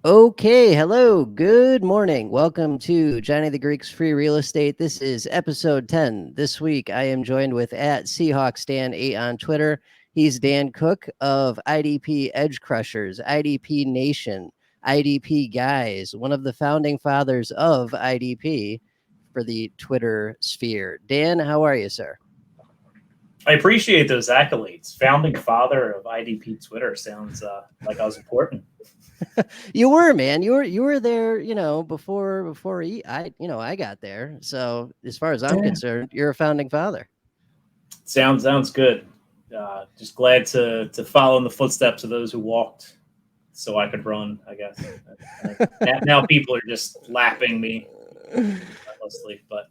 Okay, hello, good morning. Welcome to Johnny the Greek's Free Real Estate. This is episode 10. This week I am joined with at SeahawksDan8 on Twitter. He's Dan Cook of IDP Edge Crushers, IDP Nation, IDP Guys, one of the founding fathers of IDP for the Twitter sphere. Dan, how are you, sir? I appreciate those accolades. Founding father of IDP Twitter sounds like I was important. You were, man. You were there, before I got there. So as far as I'm Yeah. concerned, you're a founding father. Sounds good. Just glad to follow in the footsteps of those who walked, so I could run. I guess. Now people are just lapping me endlessly, but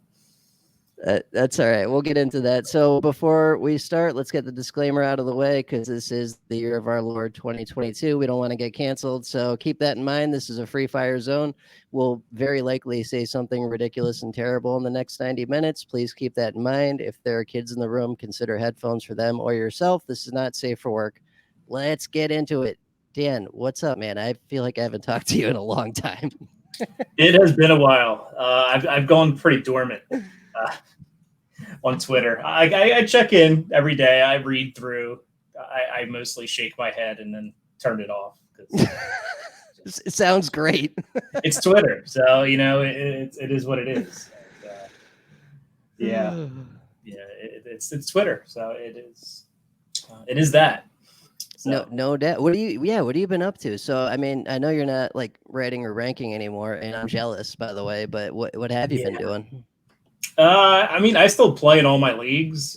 That's all right. We'll get into that. So before we start, let's get the disclaimer out of the way because this is the year of our Lord 2022. We don't want to get canceled. So keep that in mind. This is a free fire zone. We'll very likely say something ridiculous and terrible in the next 90 minutes. Please keep that in mind. If there are kids in the room, consider headphones for them or yourself. This is not safe for work. Let's get into it. Dan, what's up, man? I feel like I haven't talked to you in a long time. it has been a while. I've gone pretty dormant. On Twitter. I check in every day. I read through. I mostly shake my head and then turn it off. It sounds great. It's Twitter, so it is what it is. And, yeah, it's Twitter, so it is that. So. No doubt. What have you been up to? So, I mean, I know you're not like writing or ranking anymore, and I'm jealous, by the way. But what have you been doing? I mean, I still play in all my leagues.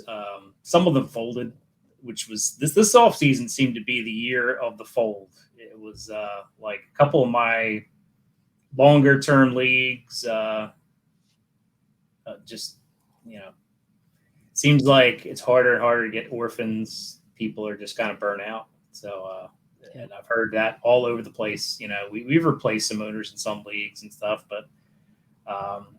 Some of them folded, which was this off season seemed to be the year of the fold. It was like a couple of my longer term leagues. Just seems like it's harder and harder to get orphans. People are just kind of burnt out. So, and I've heard that all over the place. We've replaced some owners in some leagues and stuff, but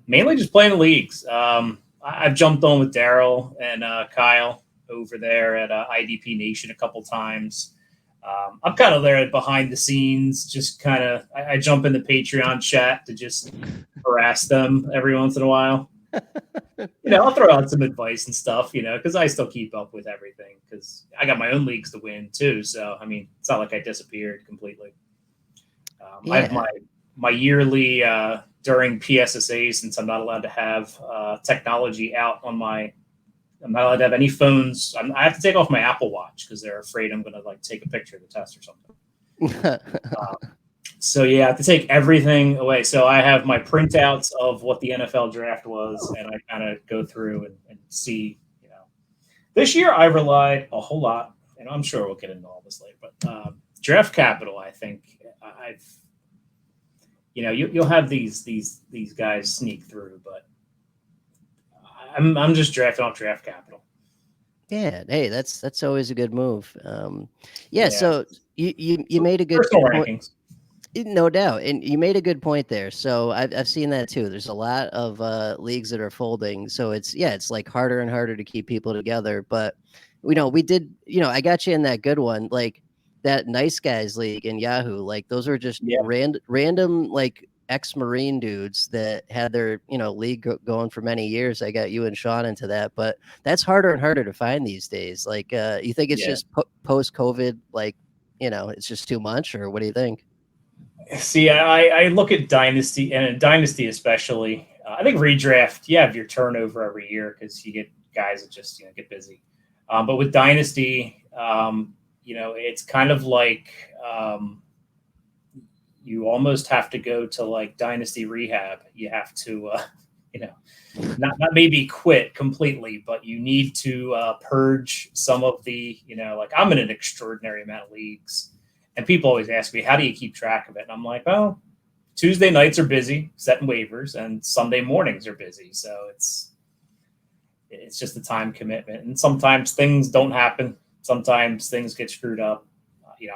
mainly just playing the leagues. I've jumped on with Daryl and Kyle over there at IDP Nation a couple times. I'm kind of there behind the scenes, just kind of I jump in the Patreon chat to just harass them every once in a while. I'll throw out some advice and stuff, because I still keep up with everything because I got my own leagues to win too. So, I mean, it's not like I disappeared completely. I have my yearly during PSSA, since I'm not allowed to have technology out on I'm not allowed to have any phones. I have to take off my Apple Watch because they're afraid I'm going to take a picture of the test or something. So yeah, I have to take everything away. So I have my printouts of what the NFL draft was, and I kind of go through and see. This year I relied a whole lot, and I'm sure we'll get into all this later. But Draft Capital, I think I've. You'll have these guys sneak through, but I'm just drafting off Draft Capital. Yeah, hey, that's always a good move. So you made a good personal point. Rankings. No doubt, and you made a good point there. So I've seen that too. There's a lot of leagues that are folding, so it's like harder and harder to keep people together. But we did. I got you in that good one, like that Nice Guys League in Yahoo. Like those were just random like ex-Marine dudes that had their league going for many years. I got you and Sean into that, but that's harder and harder to find these days. Like, you think it's just post-COVID? Like, it's just too much, or what do you think? See, I look at Dynasty, and in Dynasty especially, I think redraft, you have your turnover every year because you get guys that just get busy. But with Dynasty, it's kind of like you almost have to go to like Dynasty rehab. You have to, not maybe quit completely, but you need to purge some of the, like I'm in an extraordinary amount of leagues. And people always ask me, how do you keep track of it? And I'm like, well, Tuesday nights are busy setting waivers, and Sunday mornings are busy. So it's just a time commitment. And sometimes things don't happen. Sometimes things get screwed up.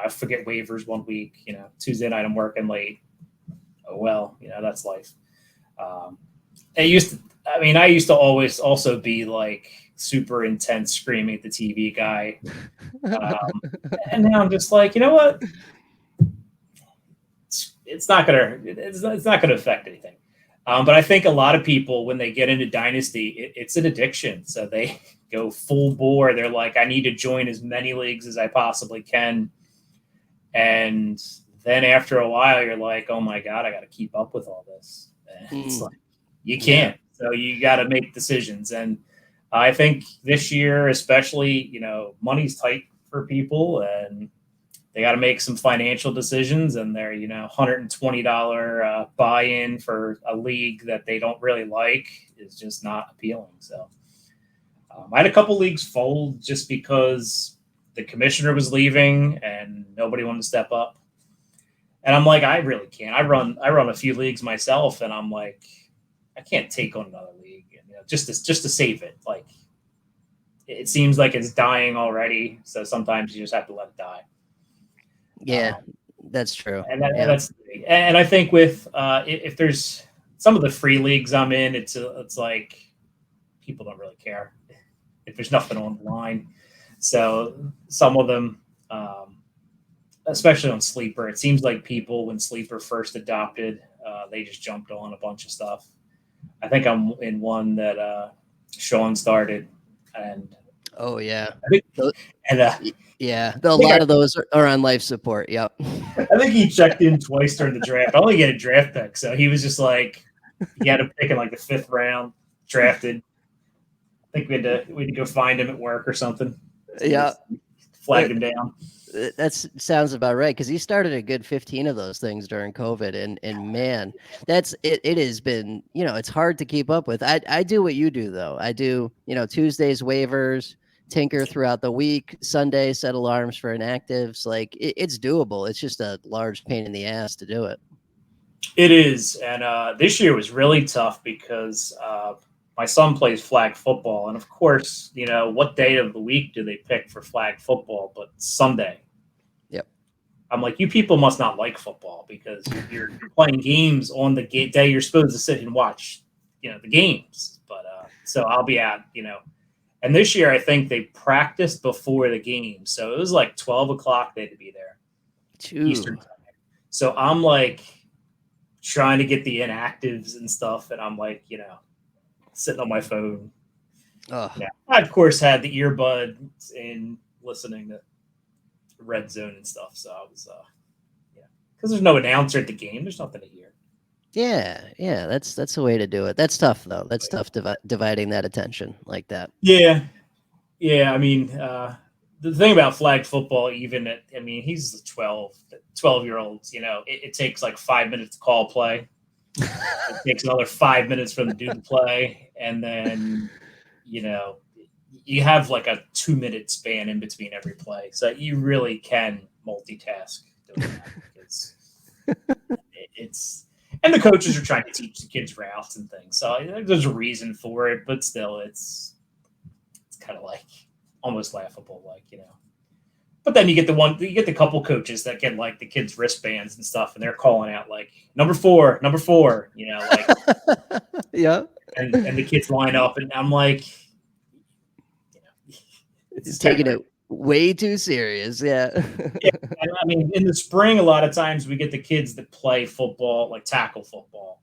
I forget waivers one week. Tuesday night I'm working late. Oh well, that's life. I used to always also be like super intense, screaming at the TV guy. And now I'm just like, you know what? it's not gonna affect anything. But I think a lot of people, when they get into Dynasty, it's an addiction. So they go full bore. They're like, I need to join as many leagues as I possibly can. And then after a while, you're like, oh my God, I got to keep up with all this. And it's like, you can't. Yeah. So you got to make decisions. And I think this year, especially, money's tight for people and they got to make some financial decisions, and they're, $120 buy-in for a league that they don't really like is just not appealing. So I had a couple leagues fold just because the commissioner was leaving and nobody wanted to step up. And I'm like, I really can't. I run a few leagues myself, and I'm like, I can't take on another league, just to save it. Like, it seems like it's dying already. So sometimes you just have to let it die. Yeah, that's true. And I think with if there's some of the free leagues I'm in, it's like people don't really care if there's nothing on the line. So some of them, especially on Sleeper, it seems like people, when Sleeper first adopted, they just jumped on a bunch of stuff. I think I'm in one that Sean started, and oh yeah, yeah, a lot of those are on life support. Yep. I think he checked in twice during the draft. I only get a draft pick, so he was just like, he had a pick in like the 5th round, drafted. I think we had to go find him at work or something. So yeah, flagged him down. That sounds about right, because he started a good 15 of those things during COVID, and man, that's it. It has been, it's hard to keep up with. I do what you do though. I do, Tuesdays waivers, tinker throughout the week, Sunday set alarms for inactives. Like it's doable. It's just a large pain in the ass to do it. It is, and this year was really tough because my son plays flag football, and of course, what day of the week do they pick for flag football but Sunday? Yep. I'm like, you people must not like football because you're playing games on the day you're supposed to sit and watch, the games. But so I'll be at, and this year I think they practiced before the game, so it was like 12 o'clock they had to be there, Eastern time. So I'm like trying to get the inactives and stuff, and I'm like, sitting on my phone. Oh. Yeah. I, of course, had the earbuds in listening to Red Zone and stuff. So I was, because there's no announcer at the game. There's nothing to hear. Yeah. That's the way to do it. That's tough, though. That's tough dividing that attention like that. Yeah. I mean, the thing about flag football, he's 12-year-olds, it takes like 5 minutes to call play. It takes another 5 minutes for them to do the play, and then you have like a 2-minute span in between every play, so you really can multitask doing that. It's and the coaches are trying to teach the kids routes and things, so there's a reason for it, but still, it's kind of like almost laughable, But then you get the couple coaches that get like the kids' wristbands and stuff, and they're calling out like number four, like yeah. And the kids line up, and I'm like, it's taking it way too serious. Yeah. I mean, in the spring, a lot of times we get the kids that play football, like tackle football.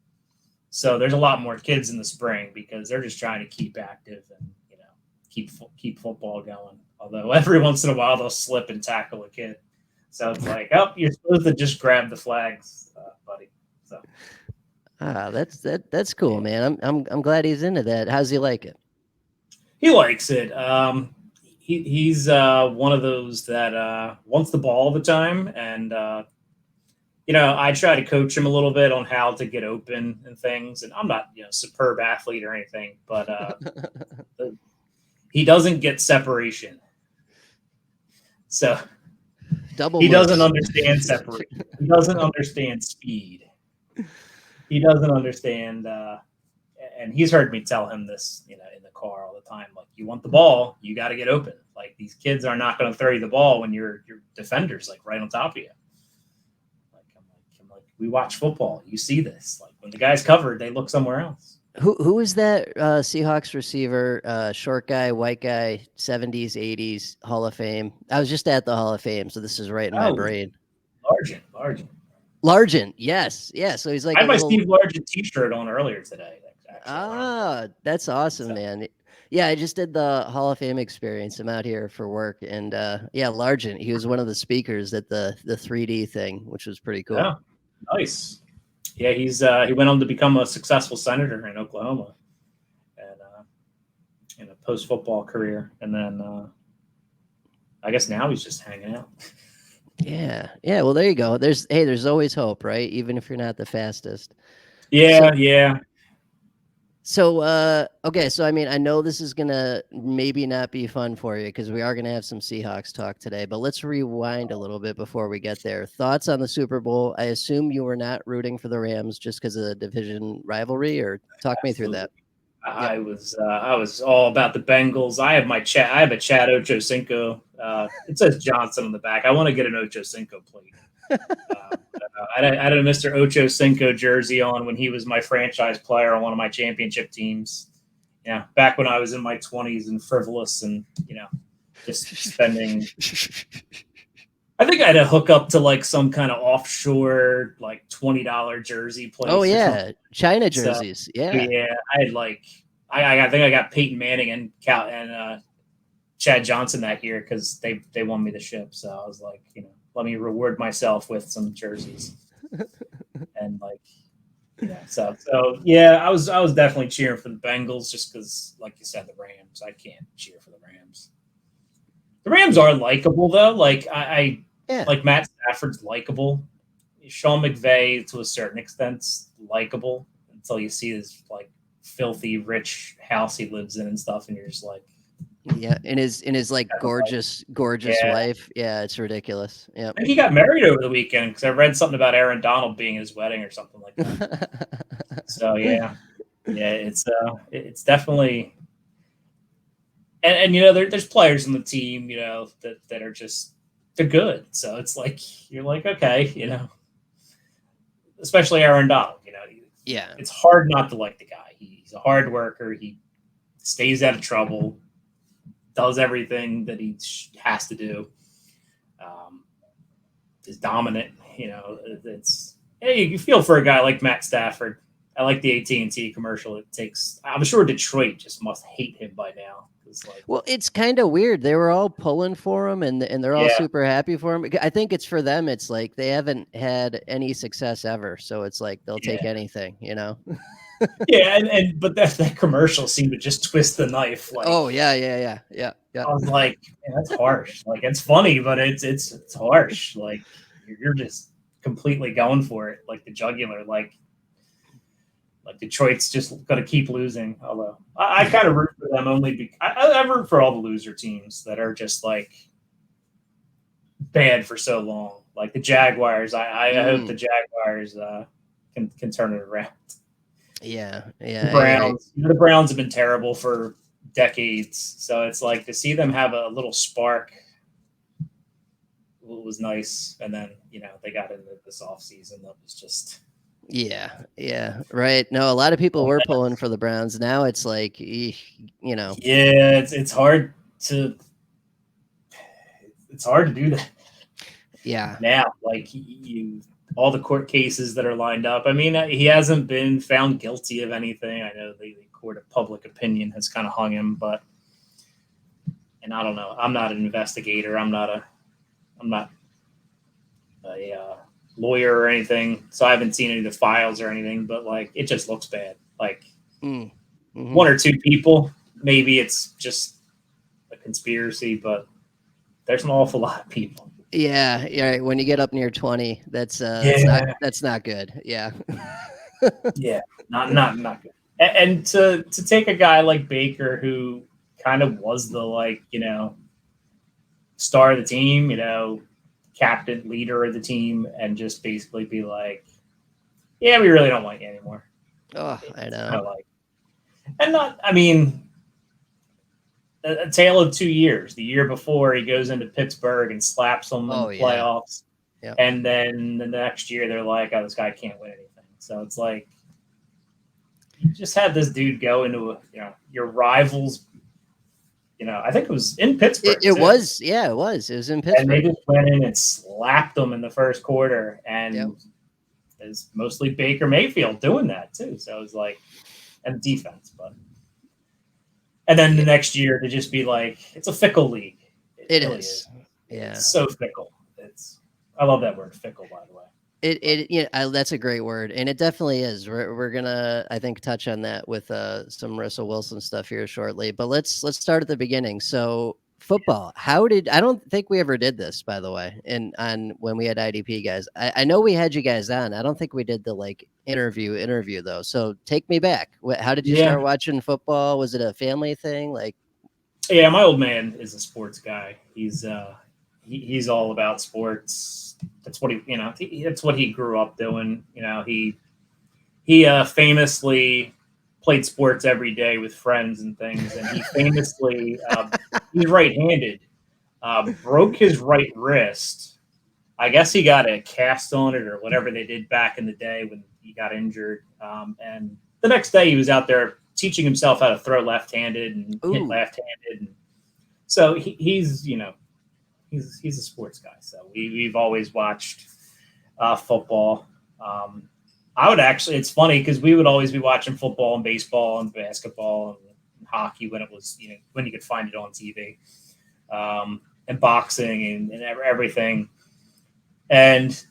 So there's a lot more kids in the spring because they're just trying to keep active and keep football going. Although every once in a while they'll slip and tackle a kid. So it's like, oh, you're supposed to just grab the flags, buddy. So that's cool, man. I'm glad he's into that. How's he like it? He likes it. He's one of those that wants the ball all the time, and I try to coach him a little bit on how to get open and things. And I'm not a superb athlete or anything, but he doesn't get separation. So he doesn't understand separation. He doesn't understand speed. He doesn't understand, and he's heard me tell him this, in the car all the time. Like, you want the ball, you got to get open. Like, these kids are not going to throw you the ball when your defender's like right on top of you. I'm like, we watch football. You see this. Like, when the guy's covered, they look somewhere else. Who is that Seahawks receiver, short guy, white guy, 70s, 80s, Hall of Fame? I was just at the Hall of Fame, so this is right in my brain. Largent. Largent, yes, yeah. So he's I like a had my little. Steve Largent T-shirt on earlier today. Actually, ironically. That's awesome, So man. Yeah, I just did the Hall of Fame experience. I'm out here for work, and yeah, Largent. He was one of the speakers at the 3D thing, which was pretty cool. yeah, nice. Yeah, he went on to become a successful senator in Oklahoma, and in a post football career, and then I guess now he's just hanging out. Yeah, yeah. Well, there you go. There's always hope, right? Even if you're not the fastest. Yeah, So yeah. okay, so I mean, I know this is gonna maybe not be fun for you because we are gonna have some Seahawks talk today, but let's rewind a little bit before we get there. Thoughts on the Super Bowl? I assume you were not rooting for the Rams just because of the division rivalry, or talk me through that. Absolutely. Yep. I was all about the Bengals. I have a Chad Ochocinco. It says Johnson on the back. I want to get an Ochocinco plate. I had a Mr. Ochocinco jersey on when he was my franchise player on one of my championship teams. Yeah, back when I was in my 20s and frivolous and just spending. I think I had to hook up to like some kind of offshore like $20 jersey Oh place or something. yeah, China So jerseys. Yeah. yeah, I had like I think I got Peyton Manning and Chad Johnson that year because they won me the ship. So I was like, let me reward myself with some jerseys and like so yeah, I was definitely cheering for the Bengals just because, like you said, the Rams. I can't cheer for the Rams. The Rams Yeah. are likable though. Like I Yeah. like Matt Stafford's likable. Sean McVay to a certain extent likable until you see this like filthy rich house he lives in and stuff, and you're just like, Yeah. In his like like gorgeous yeah. wife. Yeah, it's ridiculous. Yep. I think he got married over the weekend because I read something about Aaron Donald being his wedding or something like that. So yeah, it's definitely and there's players on the team that are just they're good. So it's like you're like okay, especially Aaron Donald. Yeah. It's hard not to like the guy. He's a hard worker. He stays out of trouble, does everything that he has to do. Um, is dominant. It's hey, you feel for a guy like Matt Stafford. I like the AT&T commercial. It takes. I'm sure Detroit just must hate him by now. It's like, Well, it's kind of weird. They were all pulling for him, and they're all yeah, super happy for him. I think it's for them. It's like they haven't had any success ever, so it's like they'll take yeah, anything. yeah, and but that commercial seemed to just twist the knife. Like Oh yeah. I was like, man, that's harsh. Like it's funny, but it's harsh. Like you're just completely going for it, like the jugular. Like Detroit's just going to keep losing. Although I kind of root for them only because I root for all the loser teams that are just like bad for so long. Like the Jaguars. I hope the Mm, Jaguars can turn it around. yeah. The I hear you. Browns. The Browns have been terrible for decades, so it's like to see them have a little spark was nice. And then they got into this off season that was just Yeah, right. No, a lot of people were pulling for the Browns. Now it's like, eesh. yeah, it's hard to do that Yeah, now. Like you, all the court cases that are lined up. I mean, he hasn't been found guilty of anything. I know the court of public opinion has kind of hung him, and I don't know. I'm not an investigator. I'm not a lawyer or anything, so I haven't seen any of the files or anything. But like, it just looks bad. Like one or two people, maybe it's just a conspiracy, but there's an awful lot of people. yeah. Right. When you get up near 20, Yeah, that's not good. Yeah, yeah, not good. And to take a guy like Baker, who kind of was the star of the team, captain, leader of the team, and just basically be like, yeah, we really don't want you anymore. oh, I It's kind know. of like, and not, I mean, a tale of 2 years. The year before, he goes into Pittsburgh and slaps them in the Oh yeah, playoffs. yeah, And then the next year, they're like, oh, this guy can't win anything. So it's like, you just had this dude go into your rivals. I think it was in Pittsburgh it too. was. Yeah, it was. It was in And they Pittsburgh. just went in and slapped them in the first quarter. Yep. And is mostly Baker Mayfield doing that too. So it was like, and defense, and then the next year to just be like, it's a fickle league. It really is. Yeah. It's so fickle. I love that word, fickle, by the way. That's a great word, and it definitely is. We're gonna, I think, touch on that with some Russell Wilson stuff here shortly. But let's start at the beginning. So football, I don't think we ever did this, by the way, on when we had IDP guys. I know we had you guys on. I don't think we did the like interview though. So take me back. How did you start watching football? Was it a family thing? Like, yeah, my old man is a sports guy. He's all about sports. That's what that's what he grew up doing. He famously played sports every day with friends and things, and he famously he's right-handed, broke his right wrist. I guess he got a cast on it or whatever they did back in the day when he got injured. And the next day he was out there teaching himself how to throw left-handed and hit left-handed. And so he's a sports guy. So we've always watched football. It's funny because we would always be watching football and baseball and basketball and hockey when it was, when you could find it on TV, and boxing and everything. And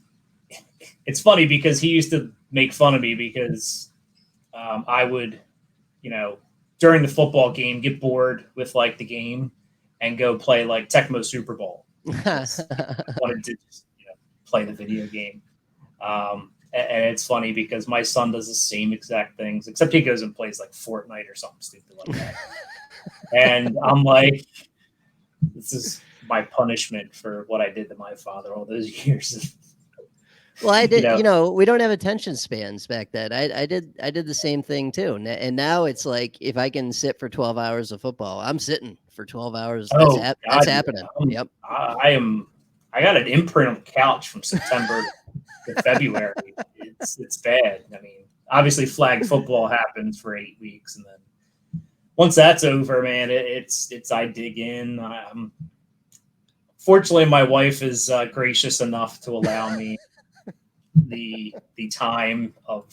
it's funny because he used to make fun of me because I would, during the football game, get bored with like the game and go play like Tecmo Super Bowl. I wanted to just, play the video game. And it's funny because my son does the same exact things, except he goes and plays like Fortnite or something stupid like that. And I'm like, this is my punishment for what I did to my father all those years. Well, I did, we don't have attention spans back then. I did the same thing too. And now it's like, if I can sit for 12 hours of football, I'm sitting for 12 hours. That's happening. Yep. I got an imprint on the couch from September to February. It's bad. I mean, obviously flag football happens for 8 weeks. And then once that's over, man, it's I dig in. Fortunately, my wife is gracious enough to allow me the time of,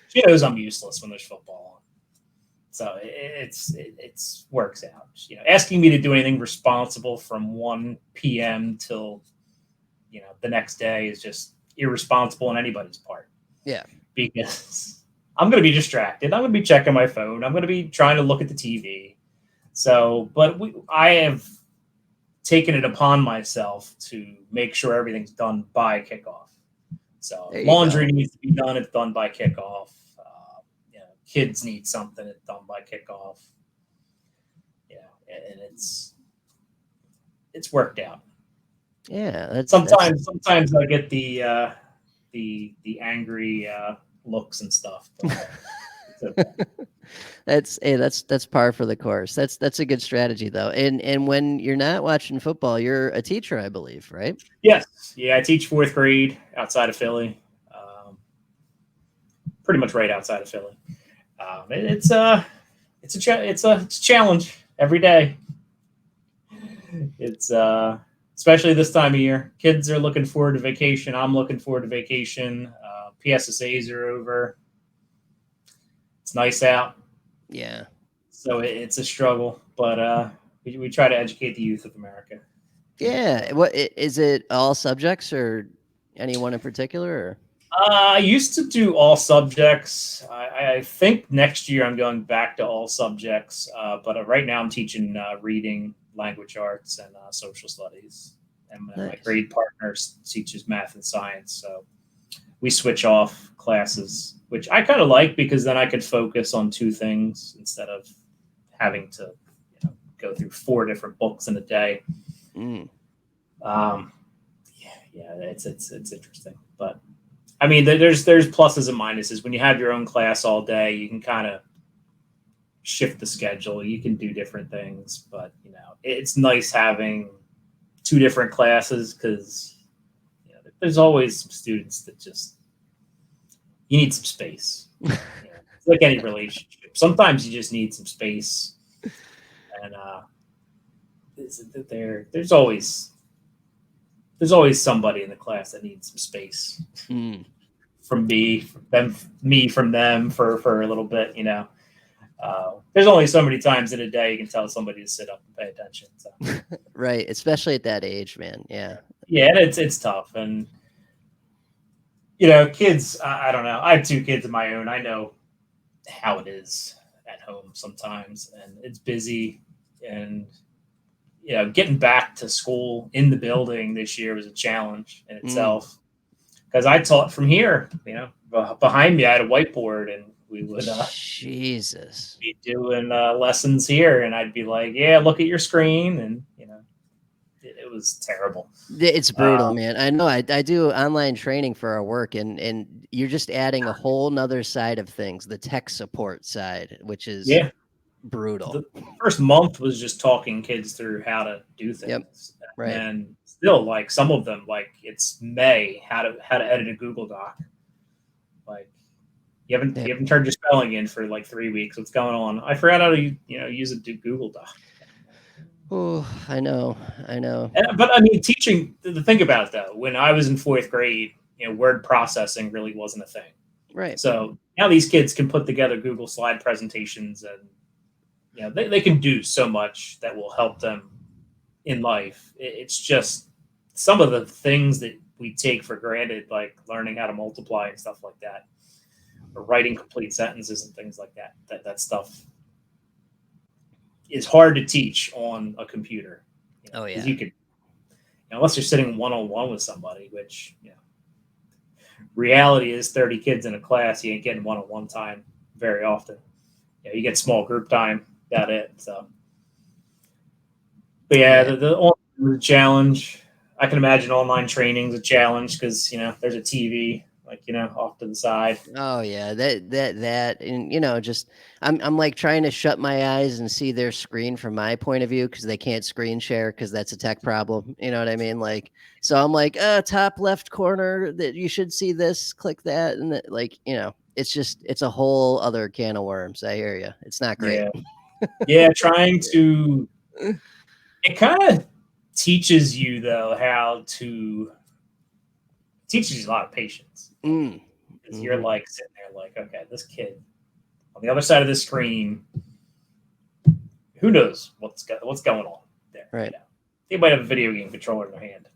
she knows I'm useless when there's football on. So it's works out. Asking me to do anything responsible from 1 p.m. till the next day is just irresponsible on anybody's part. Yeah. Because I'm going to be distracted. I'm going to be checking my phone. I'm going to be trying to look at the TV. So, but I have taken it upon myself to make sure everything's done by kickoff. So laundry needs to be done. It's done by kickoff. Kids need something. It's done by kickoff. And it's worked out. Yeah. Sometimes I get the angry looks and stuff. But it's okay. That's par for the course. That's a good strategy though. And when you're not watching football, you're a teacher, I believe, right? Yes. Yeah, I teach 4th grade outside of Philly. Pretty much right outside of Philly. It's a challenge every day. It's especially this time of year. Kids are looking forward to vacation. I'm looking forward to vacation. PSSAs are over. It's nice out. Yeah. So it's a struggle, but we try to educate the youth of America. Yeah. What is it? All subjects or anyone in particular? Or? I used to do all subjects. I think next year I'm going back to all subjects, but right now I'm teaching reading, language arts, and social studies. And my grade partner teaches math and science, so we switch off classes, which I kind of like because then I could focus on 2 things instead of having to go through 4 different books in a day. It's interesting, but I mean, there's pluses and minuses. When you have your own class all day, you can kind of shift the schedule. You can do different things, but it's nice having 2 different classes because there's always some students that just you need some space. It's like any relationship. Sometimes you just need some space, and there's always somebody in the class that needs some space. from me from them for a little bit. There's only so many times in a day you can tell somebody to sit up and pay attention. So. Right, especially at that age, man. Yeah. Yeah, and it's tough, and kids. I don't know. I have 2 kids of my own. I know how it is at home sometimes, and it's busy, and getting back to school in the building this year was a challenge in itself because I taught from here. Behind me I had a whiteboard, and we would Jesus be doing lessons here, and I'd be like, "Yeah, look at your screen," and it was terrible. It's brutal, man. I know. I do online training for our work, and you're just adding a whole nother side of things, the tech support side, which is Yeah. brutal. The first month was just talking kids through how to do things. Yep. Right. And still, like, some of them, like, it's May, how to edit a Google Doc. Like, you haven't turned your spelling in for like 3 weeks. What's going on? I forgot how to use a Google Doc. Oh, I know. But I mean, teaching. The thing about it though, when I was in 4th grade, word processing really wasn't a thing. Right. So now these kids can put together Google slide presentations, and they can do so much that will help them in life. It's just some of the things that we take for granted, like learning how to multiply and stuff like that, or writing complete sentences and things like that. That stuff is hard to teach on a computer. Oh yeah. Because you could, unless you're sitting one-on-one with somebody, which reality is 30 kids in a class, you ain't getting one-on-one time very often. You get small group time, about it. So, but yeah, the challenge. I can imagine online training is a challenge because there's a TV off to the side. Oh yeah, that, and just I'm like trying to shut my eyes and see their screen from my point of view because they can't screen share because that's a tech problem. You know what I mean? Like, so I'm like, top left corner that you should see this, click that, and it's a whole other can of worms. I hear you. It's not great. Yeah, trying to. It kind of teaches you though teaches you a lot of patience. Because you're like sitting there like, okay, this kid on the other side of the screen, who knows what's going on there? Right. They might have a video game controller in their hand.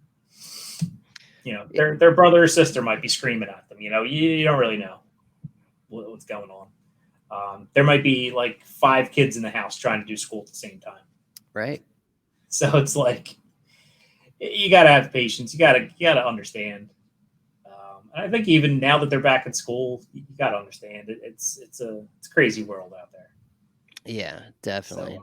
Their brother or sister might be screaming at them. You don't really know what's going on. There might be like 5 kids in the house trying to do school at the same time. Right. So it's like you gotta have patience. You gotta understand. I think even now that they're back in school, you gotta understand it. It's a crazy world out there. Yeah, definitely.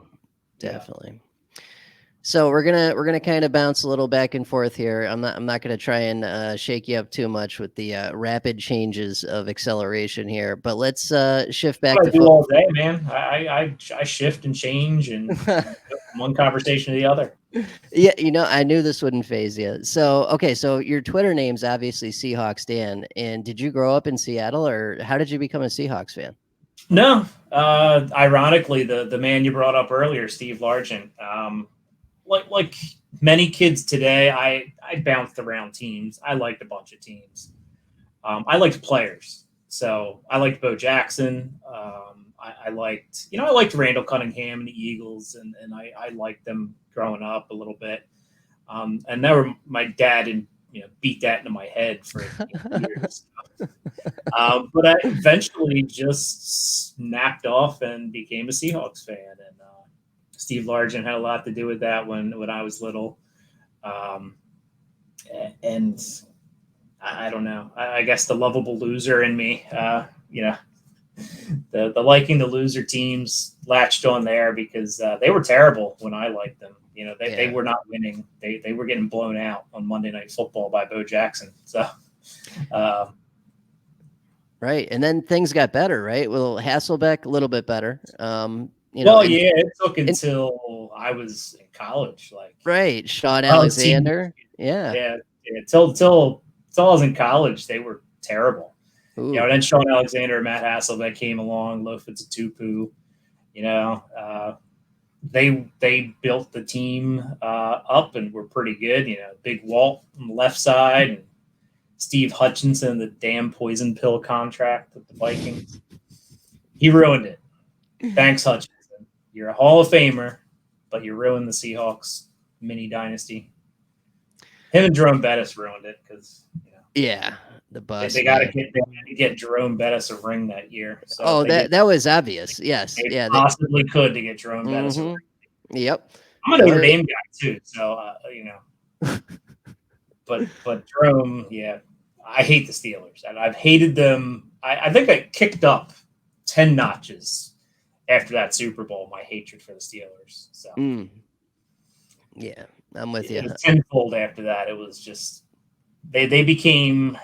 So we're gonna kind of bounce a little back and forth here. I'm not gonna try and shake you up too much with the rapid changes of acceleration here, but let's shift back to do all day, man. I shift and change and from one conversation to the other. Yeah, I knew this wouldn't phase you. So okay, so your Twitter name's obviously Seahawks Dan, and did you grow up in Seattle, or how did you become a Seahawks fan? No, ironically, the man you brought up earlier, Steve Largent. Like many kids today, I bounced around teams. I liked a bunch of teams. I liked players. So I liked Bo Jackson. I liked Randall Cunningham and the Eagles, and I liked them growing up a little bit. And my dad beat that into my head for years. But I eventually just snapped off and became a Seahawks fan. And Steve Largent had a lot to do with that when I was little. And I don't know. I guess the lovable loser in me, the liking the loser teams latched on there because they were terrible when I liked them. They were not winning. They were getting blown out on Monday Night Football by Bo Jackson. So, right, and then things got better, right? Well, Hasselbeck a little bit better. It took until I was in college, right, Sean Alexander, till I was in college, they were terrible. Ooh. And then Sean Alexander and Matt Hasselbeck came along, Lofitz Tupu, they built the team up and were pretty good. Big Walt on the left side and Steve Hutchinson, the damn poison pill contract with the Vikings. He ruined it. Thanks, Hutchinson. You're a Hall of Famer, but you ruined the Seahawks mini dynasty. Him and Jerome Bettis ruined it because the bus. They got to get Jerome Bettis a ring that year. So that was obvious. Yes, they possibly could to get Jerome Bettis a ring. Yep. I'm an Notre Dame guy too, so but Jerome, I hate the Steelers, and I've hated them. I think I kicked up 10 notches after that Super Bowl. My hatred for the Steelers. So yeah, I'm with you. It was tenfold after that. It was just they became.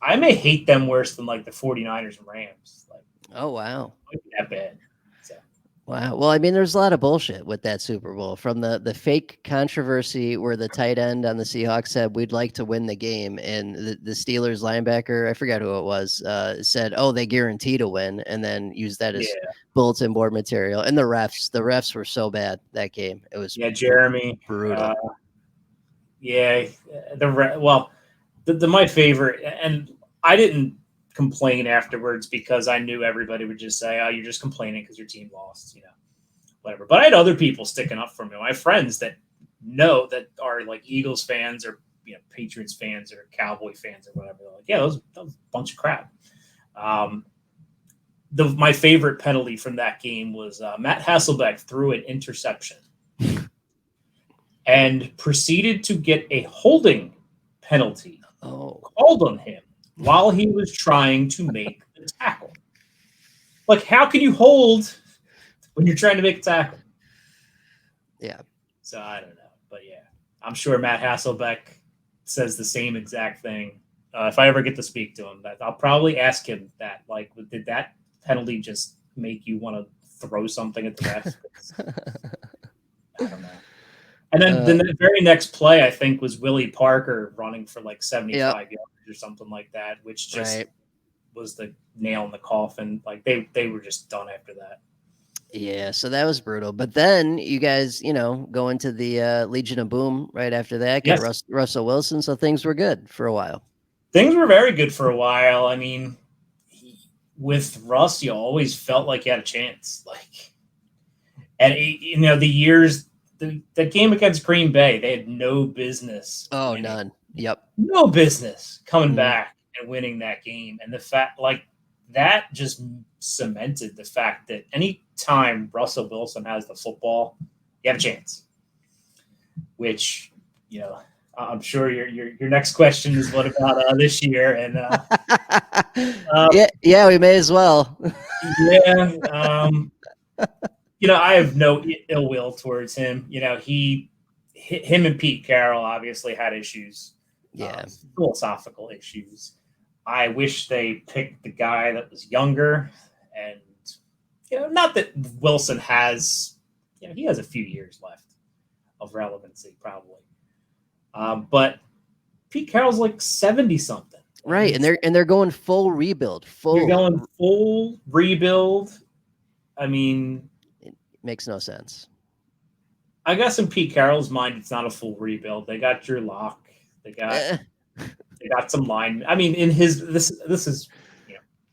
I may hate them worse than like the 49ers and Rams. Like, oh wow, that bad. So. Wow. Well, I mean, there's a lot of bullshit with that Super Bowl, from the fake controversy where the tight end on the Seahawks said we'd like to win the game, and the Steelers linebacker, I forgot who it was, said, "Oh, they guarantee to win," and then used that as bulletin board material. And the refs were so bad that game. It was Jeremy brutal. My favorite, and I didn't complain afterwards because I knew everybody would just say, "Oh, you're just complaining because your team lost," whatever. But I had other people sticking up for me. My friends that are like Eagles fans or Patriots fans or Cowboy fans or whatever. They're like, "Yeah, that was a bunch of crap." My favorite penalty from that game was Matt Hasselbeck threw an interception and proceeded to get a holding penalty called on him while he was trying to make the tackle. Like, how can you hold when you're trying to make a tackle? Yeah. So I don't know. But I'm sure Matt Hasselbeck says the same exact thing. If I ever get to speak to him, I'll probably ask him that. Like, did that penalty just make you want to throw something at the refs? I don't know. And then the very next play, I think, was Willie Parker running for like 75 yards or something like that, which just was the nail in the coffin. Like they were just done after that. Yeah, so that was brutal. But then you guys, go into the Legion of Boom right after that, get Russell Wilson, so things were good for a while. Things were very good for a while. I mean, with Russ, you always felt like you had a chance. Like, and the years. The game against Green Bay, they had no business. Winning. None. Yep. No business coming back and winning that game. And the fact, that just cemented the fact that any time Russell Wilson has the football, you have a chance. Which, I'm sure your next question is what about this year? And we may as well. I have no ill will towards him. Him and Pete Carroll obviously had issues. Philosophical issues. I wish they picked the guy that was younger, and not that Wilson has. He has a few years left of relevancy, probably. But Pete Carroll's like 70 something, right? And they're going full rebuild. You're going full rebuild. I mean. Makes no sense. I guess in Pete Carroll's mind, it's not a full rebuild. They got Drew Lock. They got some line. I mean, in his this is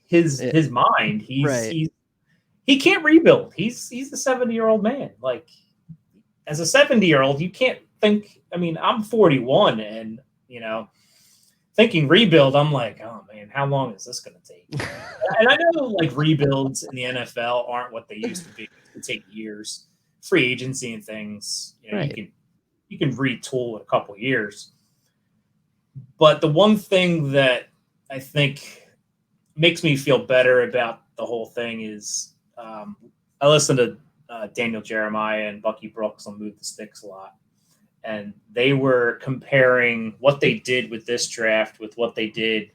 his mind. He can't rebuild. He's a 70-year-old man. Like, as a 70-year-old, you can't think. I mean, I'm 41, and thinking rebuild, I'm like, oh man, how long is this going to take? And I know like rebuilds in the NFL aren't what they used to be. It take years, free agency and things. You can retool in a couple of years. But the one thing that I think makes me feel better about the whole thing is I listen to Daniel Jeremiah and Bucky Brooks on Move the Sticks a lot. And they were comparing what they did with this draft with what they did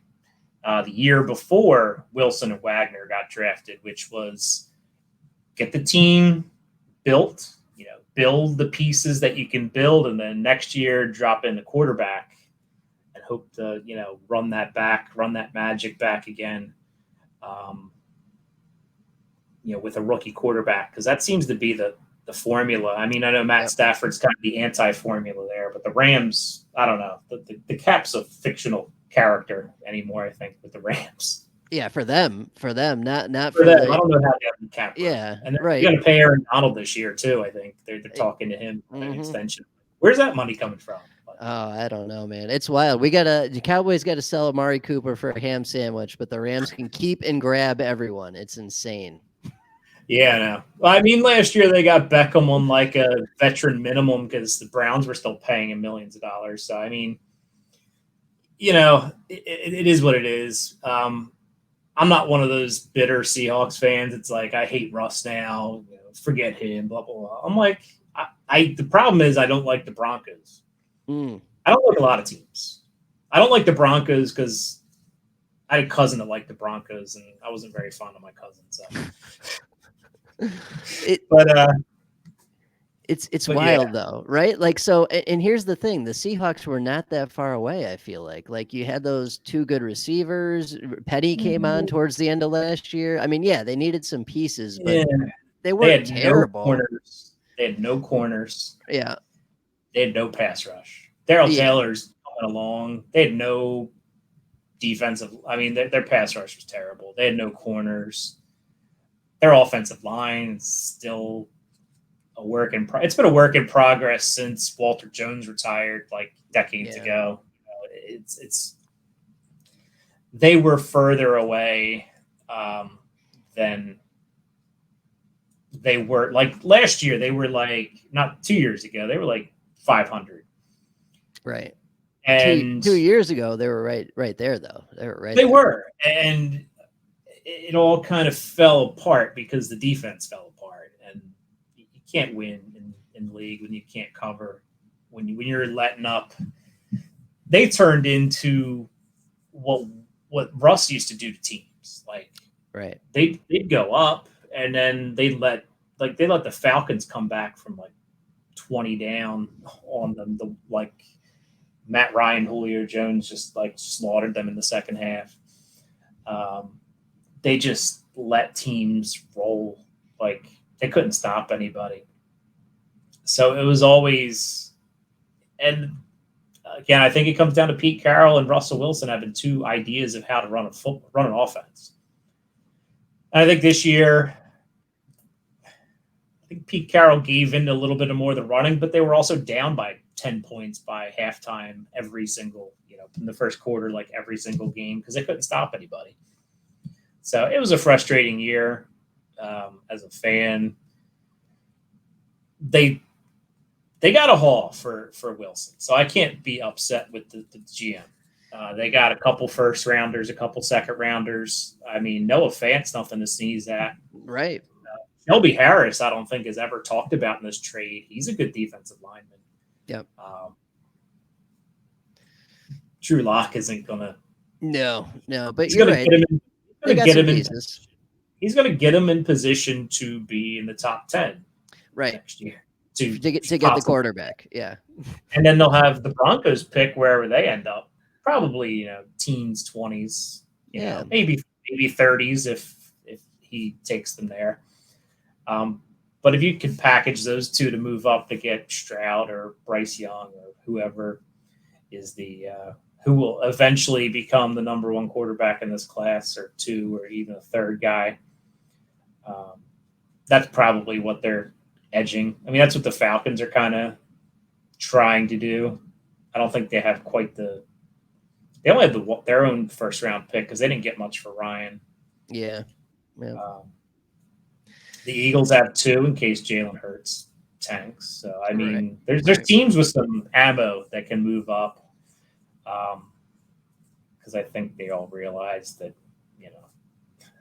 the year before Wilson and Wagner got drafted, which was get the team built, build the pieces that you can build, and then next year drop in the quarterback and hope to, run that magic back again, with a rookie quarterback, because that seems to be the formula. I mean, I know Matt Stafford's kind of the anti-formula there, but the Rams, I don't know. The cap's a fictional character anymore. I think with the Rams. Yeah, for them, not For for them, I the don't know how they have the cap room. yeah, And they're right. going to pay Aaron Donald this year too. I think they're talking to him an Mm-hmm. extension. Where's that money coming from? Oh, I don't know, man. It's wild. The Cowboys got to sell Amari Cooper for a ham sandwich, but the Rams can keep and grab everyone. It's insane. Yeah, no. Well, I mean, last year they got Beckham on like a veteran minimum because the Browns were still paying him millions of dollars. So, I mean, it is what it is. I'm not one of those bitter Seahawks fans. It's like I hate Russ now. Forget him. Blah blah blah. I'm like, the problem is I don't like the Broncos. Mm. I don't like a lot of teams. I don't like the Broncos because I had a cousin that liked the Broncos, and I wasn't very fond of my cousin. So, It's wild though, right? Like so, and here's the thing: the Seahawks were not that far away. I feel like you had those two good receivers. Petty came on towards the end of last year. I mean, yeah, they needed some pieces, but they weren't terrible. No corners. They had no corners. Yeah, they had no pass rush. Daryl Taylor's coming along. They had no defensive. I mean, their pass rush was terrible. They had no corners. Their offensive line is still a work in it's been a work in progress since Walter Jones retired like decades ago. It's they were further away than they were like last year. They were like not 2 years ago. They were like 500. Right. And 2 years ago they were right there though. They were right. They were, and it all kind of fell apart because the defense fell apart, and you can't win in the league when you can't cover. When you're letting up, they turned into what Russ used to do to teams. Like they'd go up, and then they let the Falcons come back from like 20 down on them. Like Matt Ryan, Julio Jones just like slaughtered them in the second half. They just let teams roll. Like they couldn't stop anybody. So it was always, and again, I think it comes down to Pete Carroll and Russell Wilson having two ideas of how to run an offense. And I think this year, I think Pete Carroll gave in a little bit more of the running, but they were also down by 10 points by halftime every single, in the first quarter, like every single game, because they couldn't stop anybody. So it was a frustrating year as a fan. They got a haul for Wilson, so I can't be upset with the GM. They got a couple first rounders, a couple second rounders. I mean, Noah Fant's nothing to sneeze at. Right. Shelby Harris, I don't think has ever talked about in this trade. He's a good defensive lineman. Yep. Drew Lock isn't gonna. No, but he's you're gonna right. He's gonna get him in position to be in the top 10 next year. To get the quarterback, yeah. And then they'll have the Broncos pick wherever they end up. Probably, teens, 20s, maybe 30s if he takes them there. But if you can package those two to move up to get Stroud or Bryce Young or whoever is who will eventually become the number one quarterback in this class, or two, or even a third guy, that's probably what they're edging. I mean, that's what the Falcons are kind of trying to do. I don't think they have quite they only have their own first round pick because they didn't get much for Ryan. Yeah. The Eagles have 2 in case Jalen Hurts tanks. So I mean, there's teams with some ammo that can move up. Because I think they all realize that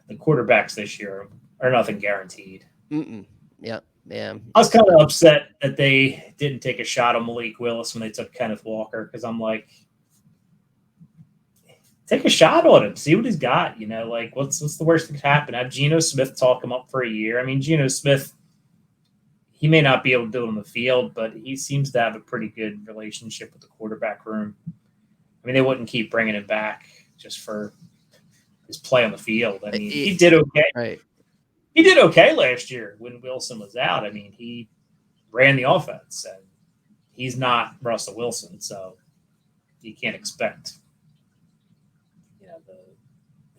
the quarterbacks this year are nothing guaranteed. Yep. Yeah. I was kind of upset that they didn't take a shot on Malik Willis when they took Kenneth Walker, because I'm like, take a shot on him, see what he's got. Like what's the worst that could happen? Have Geno Smith talk him up for a year. I mean, Geno Smith, he may not be able to do it on the field, but he seems to have a pretty good relationship with the quarterback room. I mean, they wouldn't keep bringing him back just for his play on the field. I mean, he did okay. Right. He did okay last year when Wilson was out. I mean, he ran the offense, and he's not Russell Wilson, so you can't expect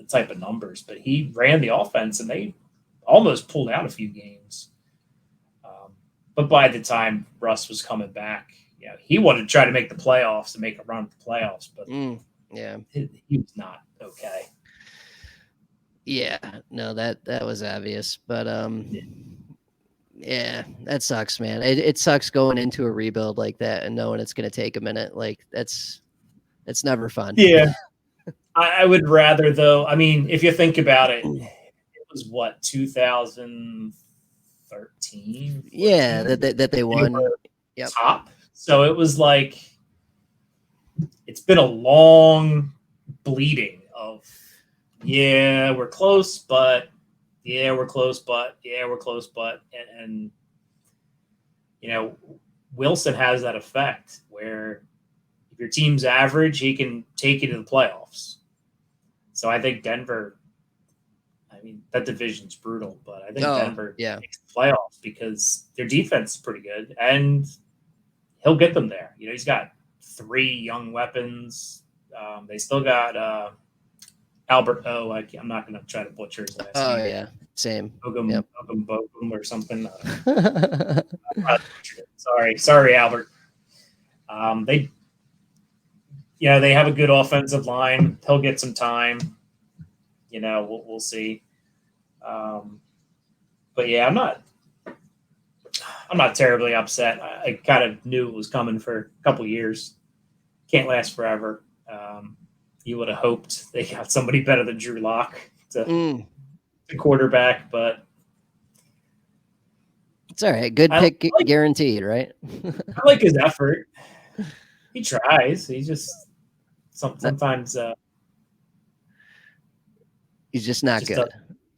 type of numbers, but he ran the offense and they almost pulled out a few games. But by the time Russ was coming back, he wanted to try to make the playoffs and make a run at the playoffs, but he was not okay. Yeah, no, that was obvious, but yeah, that sucks, man. It sucks going into a rebuild like that and knowing it's going to take a minute. Like it's never fun. Yeah, I would rather though. I mean, if you think about it, it was what 2013. Yeah, that they won. Yep. Top. So it was like it's been a long bleeding of we're close, but we're close, but we're close, but and Wilson has that effect where if your team's average, he can take you to the playoffs. So I think Denver, I mean, that division's brutal, but I think Denver makes the playoffs because their defense is pretty good and he'll get them there. He's got 3 young weapons. They still got Albert O. I'm not going to try to butcher his last name. Oh, yeah. Same. Ogum or something. Sorry, Albert. They have a good offensive line. He'll get some time. We'll see. But yeah, I'm not terribly upset. I kind of knew it was coming for a couple years. Can't last forever. You would have hoped they got somebody better than Drew Lock to quarterback, but it's all right. Good pick, guaranteed, right? I like his effort. He tries. He just sometimes he's just not good.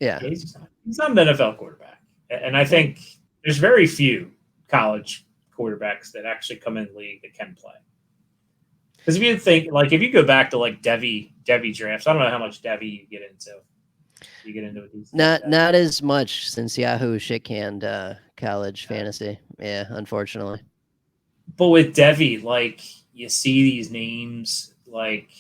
Yeah, he's not an NFL quarterback, and I think there's very few college quarterbacks that actually come in the league that can play. Because if you think, if you go back to Devy drafts, I don't know how much Devy you get into. You get into it. Not as much since Yahoo shit-canned college fantasy. Yeah, unfortunately. But with Devy, you see these names like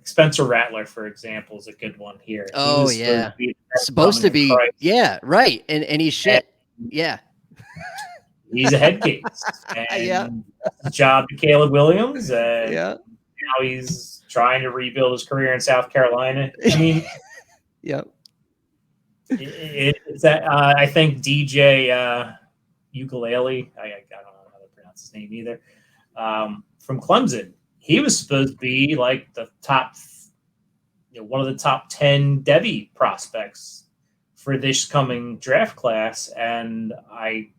Spencer Rattler, for example, is a good one here. Oh yeah, supposed to be. Yeah, right. And he's shit. Yeah. He's a head case. And job to Caleb Williams. And now he's trying to rebuild his career in South Carolina. I mean, it's that I think DJ Ukulele. I don't know how to pronounce his name either. From Clemson, he was supposed to be the top, one of the top 10 Devy prospects for this coming draft class, and I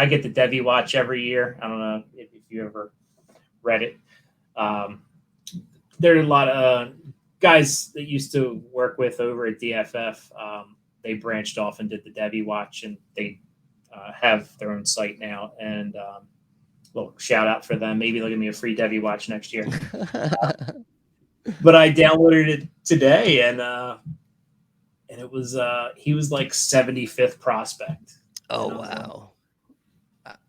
get the Devy Watch every year. I don't know if you ever read it. There are a lot of guys that used to work with over at DFF. They branched off and did the Devy Watch, and they have their own site now. And little shout out for them. Maybe they'll give me a free Devy Watch next year. But I downloaded it today, and it was he was 75th prospect. Oh wow.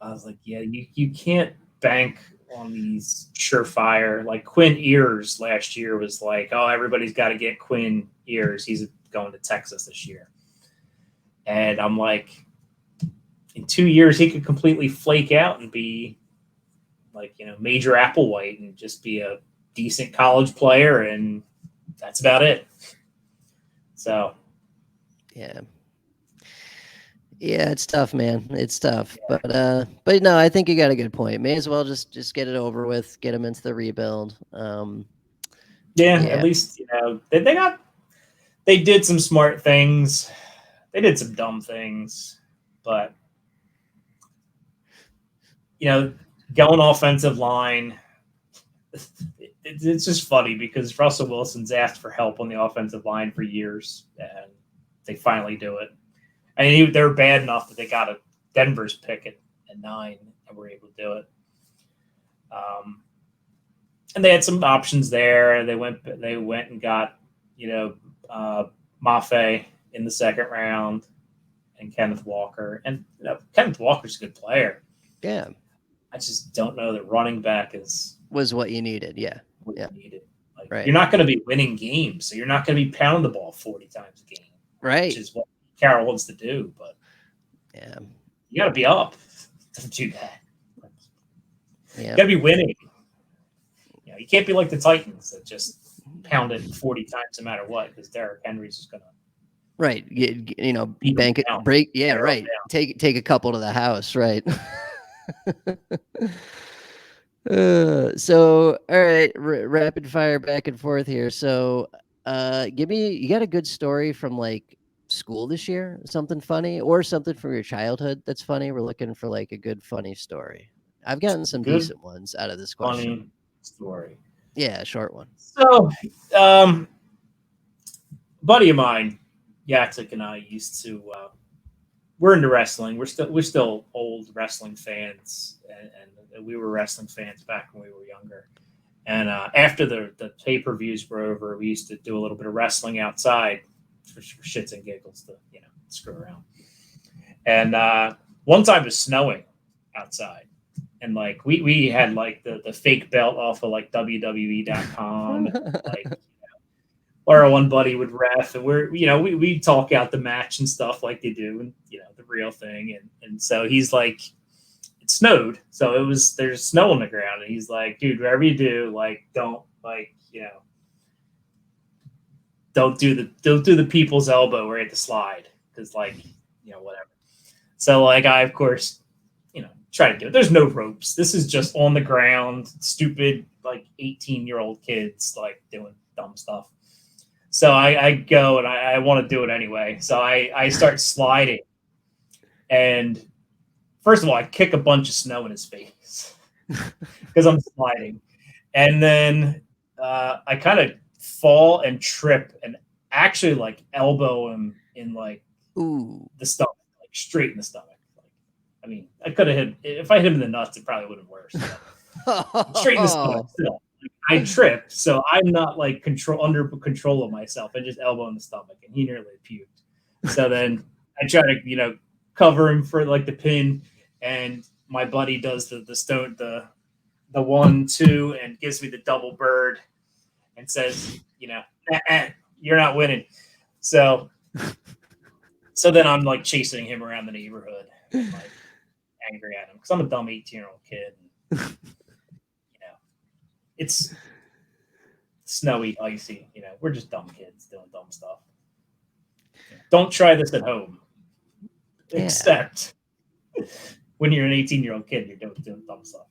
I was like, yeah, you can't bank on these surefire. Quinn Ears last year was everybody's got to get Quinn Ears. He's going to Texas this year. And I'm like, in 2 years, he could completely flake out and be Major Applewhite and just be a decent college player. And that's about it. So. Yeah. Yeah, it's tough, man. It's tough, but no, I think you got a good point. May as well just get it over with, get them into the rebuild. At least they did some smart things. They did some dumb things, but going offensive line. It's just funny because Russell Wilson's asked for help on the offensive line for years, and they finally do it. I mean, they're bad enough that they got a Denver's pick at 9 and were able to do it. And they had some options there. They went and got Mafe in the second round and Kenneth Walker. And Kenneth Walker's a good player. Yeah, I just don't know that running back was what you needed. Yeah, what you needed. Like Right. you're not going to be winning games, so you're not going to be pounding the ball 40 times a game, Right. which is what Carroll wants to do. But yeah. you got to be up to do that. Yeah. You got to be winning. You know, you can't be like the Titans that just pound it 40 times no matter what, because Derrick Henry's just going to Right. You know, beat bank them it, down. break. Yeah. Tear 'em Right. down. Take a couple to the house. Right. So all right, rapid fire back and forth here. So, give me, you got a good story from like school this year, something funny, or something from your childhood that's funny. We're looking for like a good funny story. I've gotten some Good, decent ones out of this question. funny story. Yeah, a short one. So, buddy of mine, Yatsik, and I used to. We're into wrestling. We're still old wrestling fans, and we were wrestling fans back when we were younger. And after the pay-per-views were over, we used to do a little bit of wrestling outside for shits and giggles to screw around. And one time it was snowing outside, and like we had like the fake belt off of like WWE.com, and like our one buddy would ref, and we talk out the match and stuff like they do, and the real thing, and so he's like, it snowed, so there's snow on the ground, and he's like, dude, whatever you do, like don't don't do the people's elbow or at the slide, because like whatever. So like I of course try to do it. There's no ropes. This is just on the ground, stupid like 18-year-old kids like doing dumb stuff. So I go and I want to do it anyway. So I start sliding. And first of all, I kick a bunch of snow in his face because I'm sliding. And then I kind of fall and trip and actually like elbow him in like the stomach, like straight in the stomach. Like, I mean, I could have hit, if I hit him in the nuts, it probably would have been worse. Straight in the stomach. Still. I tripped, so I'm not like under control of myself. I just elbow in the stomach, and he nearly puked. So then I try to cover him for like the pin, and my buddy does the 1-2 and gives me the double bird and says, you're not winning. So then I'm like chasing him around the neighborhood, and, like angry at him because I'm a dumb 18-year-old kid. And, it's snowy, icy. We're just dumb kids doing dumb stuff. Don't try this at home. Yeah. Except when you're an 18-year-old kid, you're doing dumb stuff.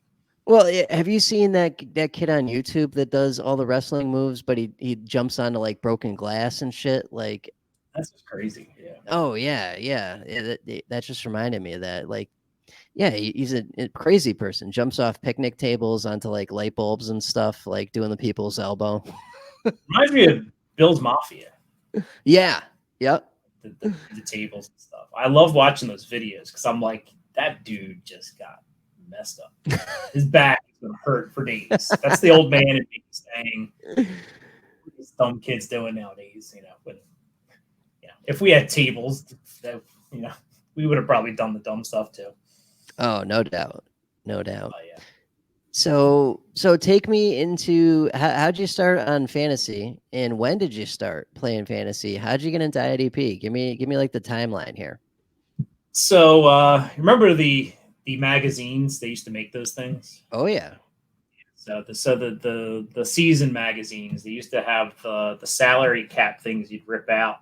Well, have you seen that kid on YouTube that does all the wrestling moves, but he jumps onto like broken glass and shit? Like, that's just crazy. Yeah. Oh yeah. That just reminded me of that. Like, yeah, he's a crazy person. Jumps off picnic tables onto like light bulbs and stuff, like doing the people's elbow. Reminds me of Bill's Mafia. Yeah. Yep. The tables and stuff. I love watching those videos because I'm like, that dude just got messed up. His back is gonna hurt for days. That's the old man in me saying, what these dumb kids doing nowadays. When if we had tables, that, we would have probably done the dumb stuff too. Oh, no doubt. Yeah. So take me into how'd you start on fantasy, and when did you start playing fantasy? How'd you get into IDP? Give me like the timeline here. So remember the magazines? They used to make those things. Oh yeah. So the season magazines, they used to have the salary cap things you'd rip out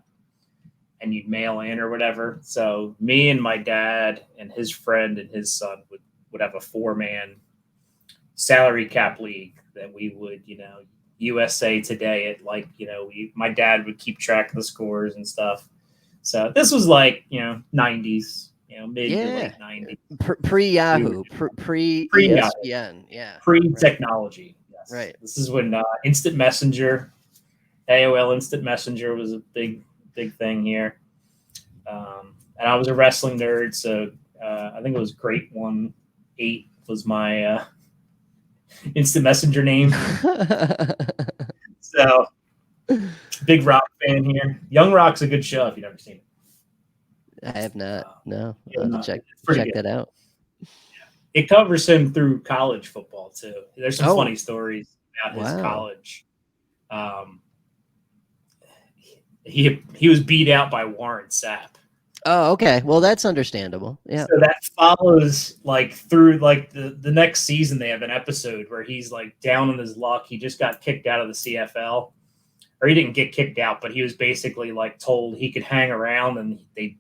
and you'd mail in or whatever. So me and my dad and his friend and his son would have a 4-man salary cap league that we would, USA Today at like, my dad would keep track of the scores and stuff. So this was like, 90s, mid to late 90s. Pre Yahoo, pre ESPN, yeah. Pre-technology. Right. Yes. Right. This is when Instant Messenger, AOL Instant Messenger was a big thing here. And I was a wrestling nerd, so I think it was Great 1-8 was my Instant Messenger name. So big Rock fan here. Young Rock's a good show if you've never seen it. I have not. No, I'll have to check that out. Yeah. It covers him through college football too. There's some funny stories about his college. Um, he was beat out by Warren Sapp. Oh, okay. Well, that's understandable. Yeah. So that follows like through like the next season. They have an episode where he's like down on his luck. He just got kicked out of the CFL, or he didn't get kicked out, but he was basically like told he could hang around and they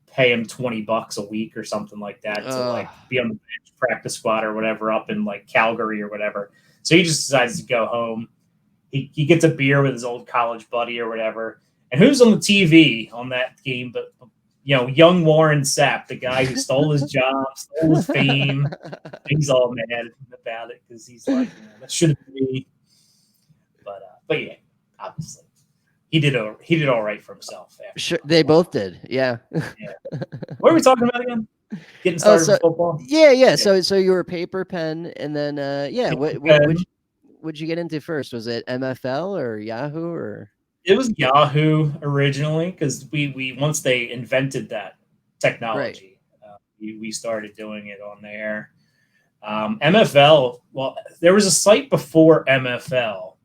pay him $20 a week or something like that to like be on the bench, practice squad or whatever up in like Calgary or whatever. So he just decides to go home. He gets a beer with his old college buddy or whatever. And who's on the TV on that game but young Warren Sapp, the guy who stole his job, stole his fame. He's all mad about it because he's like, that should have been me. But yeah, obviously, he did all right for himself. Sure, they both did. Yeah. What are we talking about again? Getting started with football. Yeah. So you were paper pen, and then what'd you get into first? Was it MFL or Yahoo or? It was Yahoo originally because we once they invented that technology, we started doing it on there. MFL, well, there was a site before MFL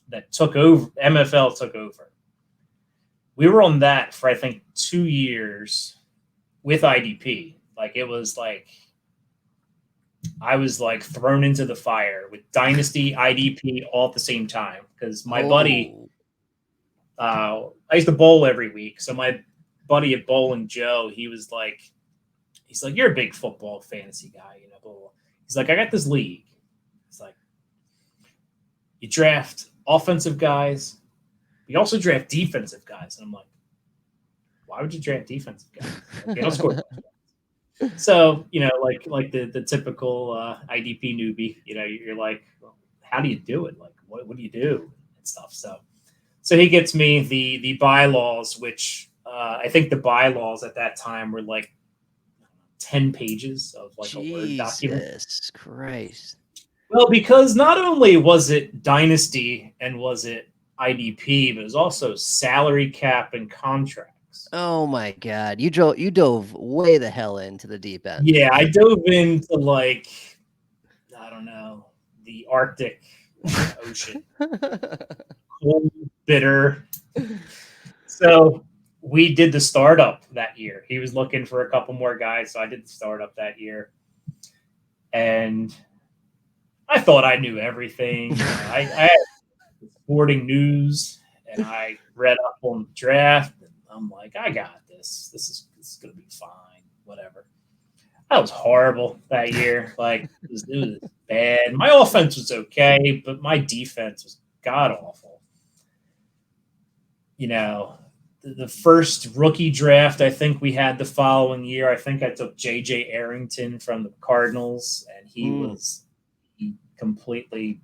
that took over. MFL took over. We were on that for I think 2 years with IDP. Like it was like I was like thrown into the fire with Dynasty, IDP all at the same time because my buddy. I used to bowl every week. So my buddy at Bowling Joe, he's like, you're a big football fantasy guy, blah, blah. He's like, I got this league. It's like, you draft offensive guys. You also draft defensive guys. And I'm like, why would you draft defensive guys? Like, they don't score. So, like the typical IDP newbie, you're like, well, how do you do it? Like, what do you do and stuff? So he gets me the bylaws, which I think the bylaws at that time were like 10 pages of like a Word document. Jesus Christ. Well, because not only was it Dynasty and was it IDP, but it was also salary cap and contracts. Oh my God. You dove way the hell into the deep end. Yeah, I dove into like, I don't know, the Arctic Ocean. Cold, bitter. So we did the startup that year. He was looking for a couple more guys, so I did the startup that year. And I thought I knew everything. I had sporting news, and I read up on the draft. And I'm like, I got this. This is going to be fine. Whatever. That was horrible that year. Like it was bad. My offense was okay, but my defense was god awful. The first rookie draft I think we had the following year, I think I took J.J. Arrington from the Cardinals, and he completely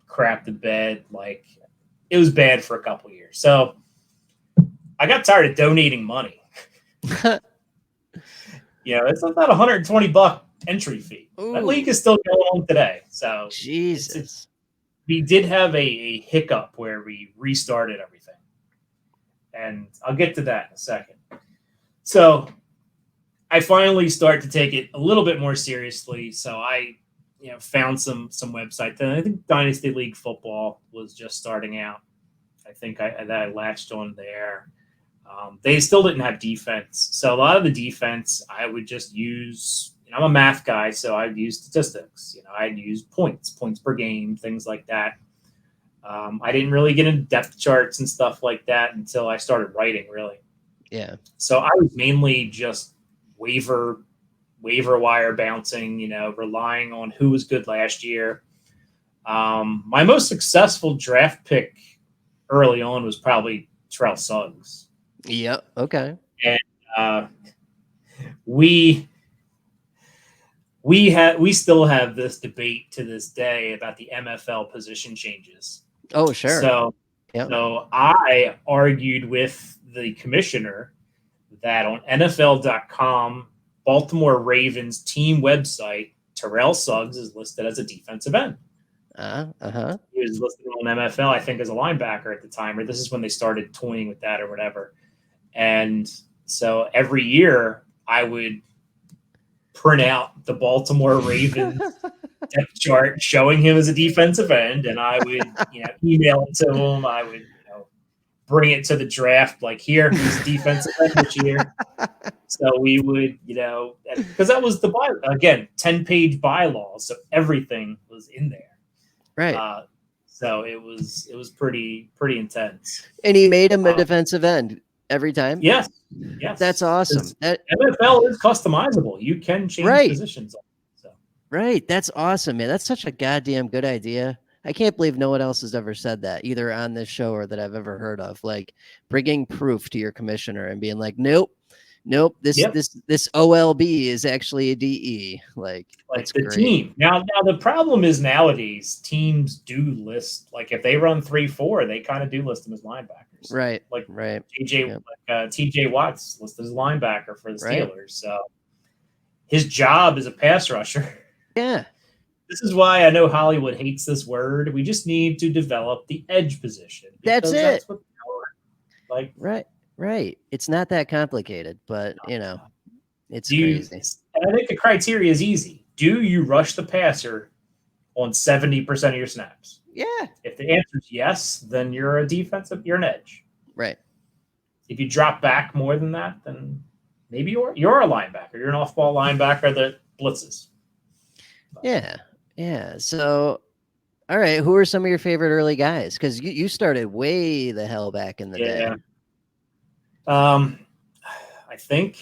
crapped the bed. Like, it was bad for a couple of years. So I got tired of donating money. It's about $120 entry fee. Ooh. That league is still going on today. So Jesus. We did have a hiccup where we restarted everything. And I'll get to that in a second. So I finally start to take it a little bit more seriously. So I, found some websites. And I think Dynasty League Football was just starting out. I think I latched on there. They still didn't have defense. So a lot of the defense I would just use, I'm a math guy, so I'd use statistics. I'd use points per game, things like that. I didn't really get into depth charts and stuff like that until I started writing, really. Yeah. So I was mainly just waiver wire bouncing, relying on who was good last year. My most successful draft pick early on was probably Terrell Suggs. Yep. Okay. And we still have this debate to this day about the MFL position changes. Oh, sure. So I argued with the commissioner that on NFL.com, Baltimore Ravens team website, Terrell Suggs is listed as a defensive end. He was listed on MFL, I think, as a linebacker at the time, or this is when they started toying with that or whatever. And so every year I would print out the Baltimore Ravens depth chart showing him as a defensive end, and I would, email it to him. I would, bring it to the draft. Like, here, he's defensive end this year. So we would, because that was the again 10-page bylaw, so everything was in there. Right. So it was pretty intense. And he made him a defensive end every time. Yes. That's awesome. NFL is customizable. You can change positions. So. Right. That's awesome, man. That's such a goddamn good idea. I can't believe no one else has ever said that, either on this show or that I've ever heard of. Like bringing proof to your commissioner and being like, nope. This OLB is actually a DE. Like that's the great. Team. Now the problem is nowadays teams do list, like if they run 3-4, they kind of do list them as linebackers. Right. Like right. TJ Watt's listed as linebacker for the Steelers. Right. So his job is a pass rusher. Yeah. This is why I know Hollywood hates this word. We just need to develop the edge position. That's it. That's what Right. It's not that complicated, but it's crazy. And I think the criteria is easy. Do you rush the passer on 70% of your snaps? Yeah. If the answer is yes, then you're you're an edge. Right. If you drop back more than that, then maybe you're a linebacker. You're an off-ball linebacker that blitzes. Yeah. So, all right, who are some of your favorite early guys? Because you started way the hell back in the day. I think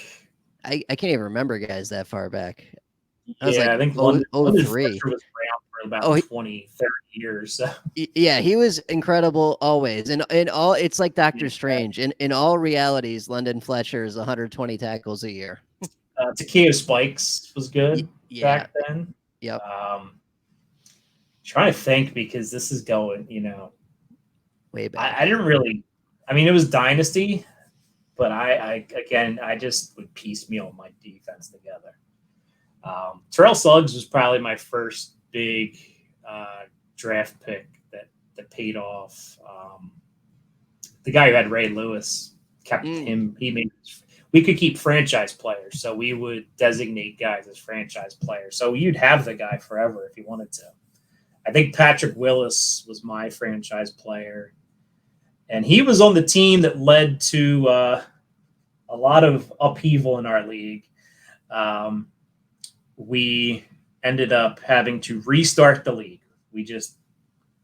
I can't even remember guys that far back. I think London Fletcher was around for about 20, 30 years. So. Yeah, he was incredible always. And in all, it's like Doctor Strange. In all realities, London Fletcher is 120 tackles a year. Takeo Spikes was good back then. Yep. Trying to think, because this is going, way back. I didn't really. I mean, it was Dynasty, but I just would piecemeal my defense together. Terrell Suggs was probably my first big draft pick that paid off. The guy who had Ray Lewis kept him. We could keep franchise players, so we would designate guys as franchise players. So you'd have the guy forever if you wanted to. I think Patrick Willis was my franchise player, and he was on the team that led to a lot of upheaval in our league. We ended up having to restart the league. We just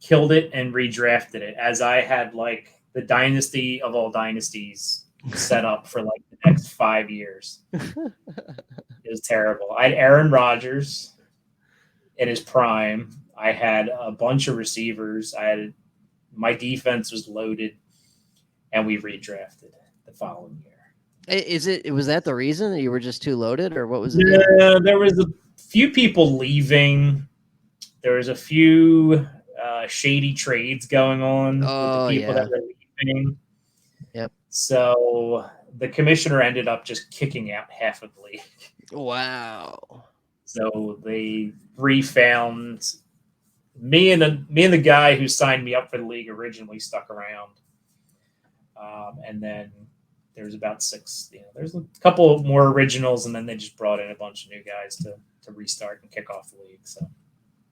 killed it and redrafted it, as I had like the dynasty of all dynasties set up for like the next 5 years. It was terrible. I had Aaron Rodgers in his prime. I had a bunch of receivers. My defense was loaded, and we redrafted the following year. Was that the reason that you were just too loaded, or what was it? Yeah, there was a few people leaving. There was a few shady trades going on with the people that were leaving. Yep. So the commissioner ended up just kicking out half of the league. Wow. So they refound me and the guy who signed me up for the league originally stuck around. And then there's about 6. There's a couple more originals, and then they just brought in a bunch of new guys to restart and kick off the league. So,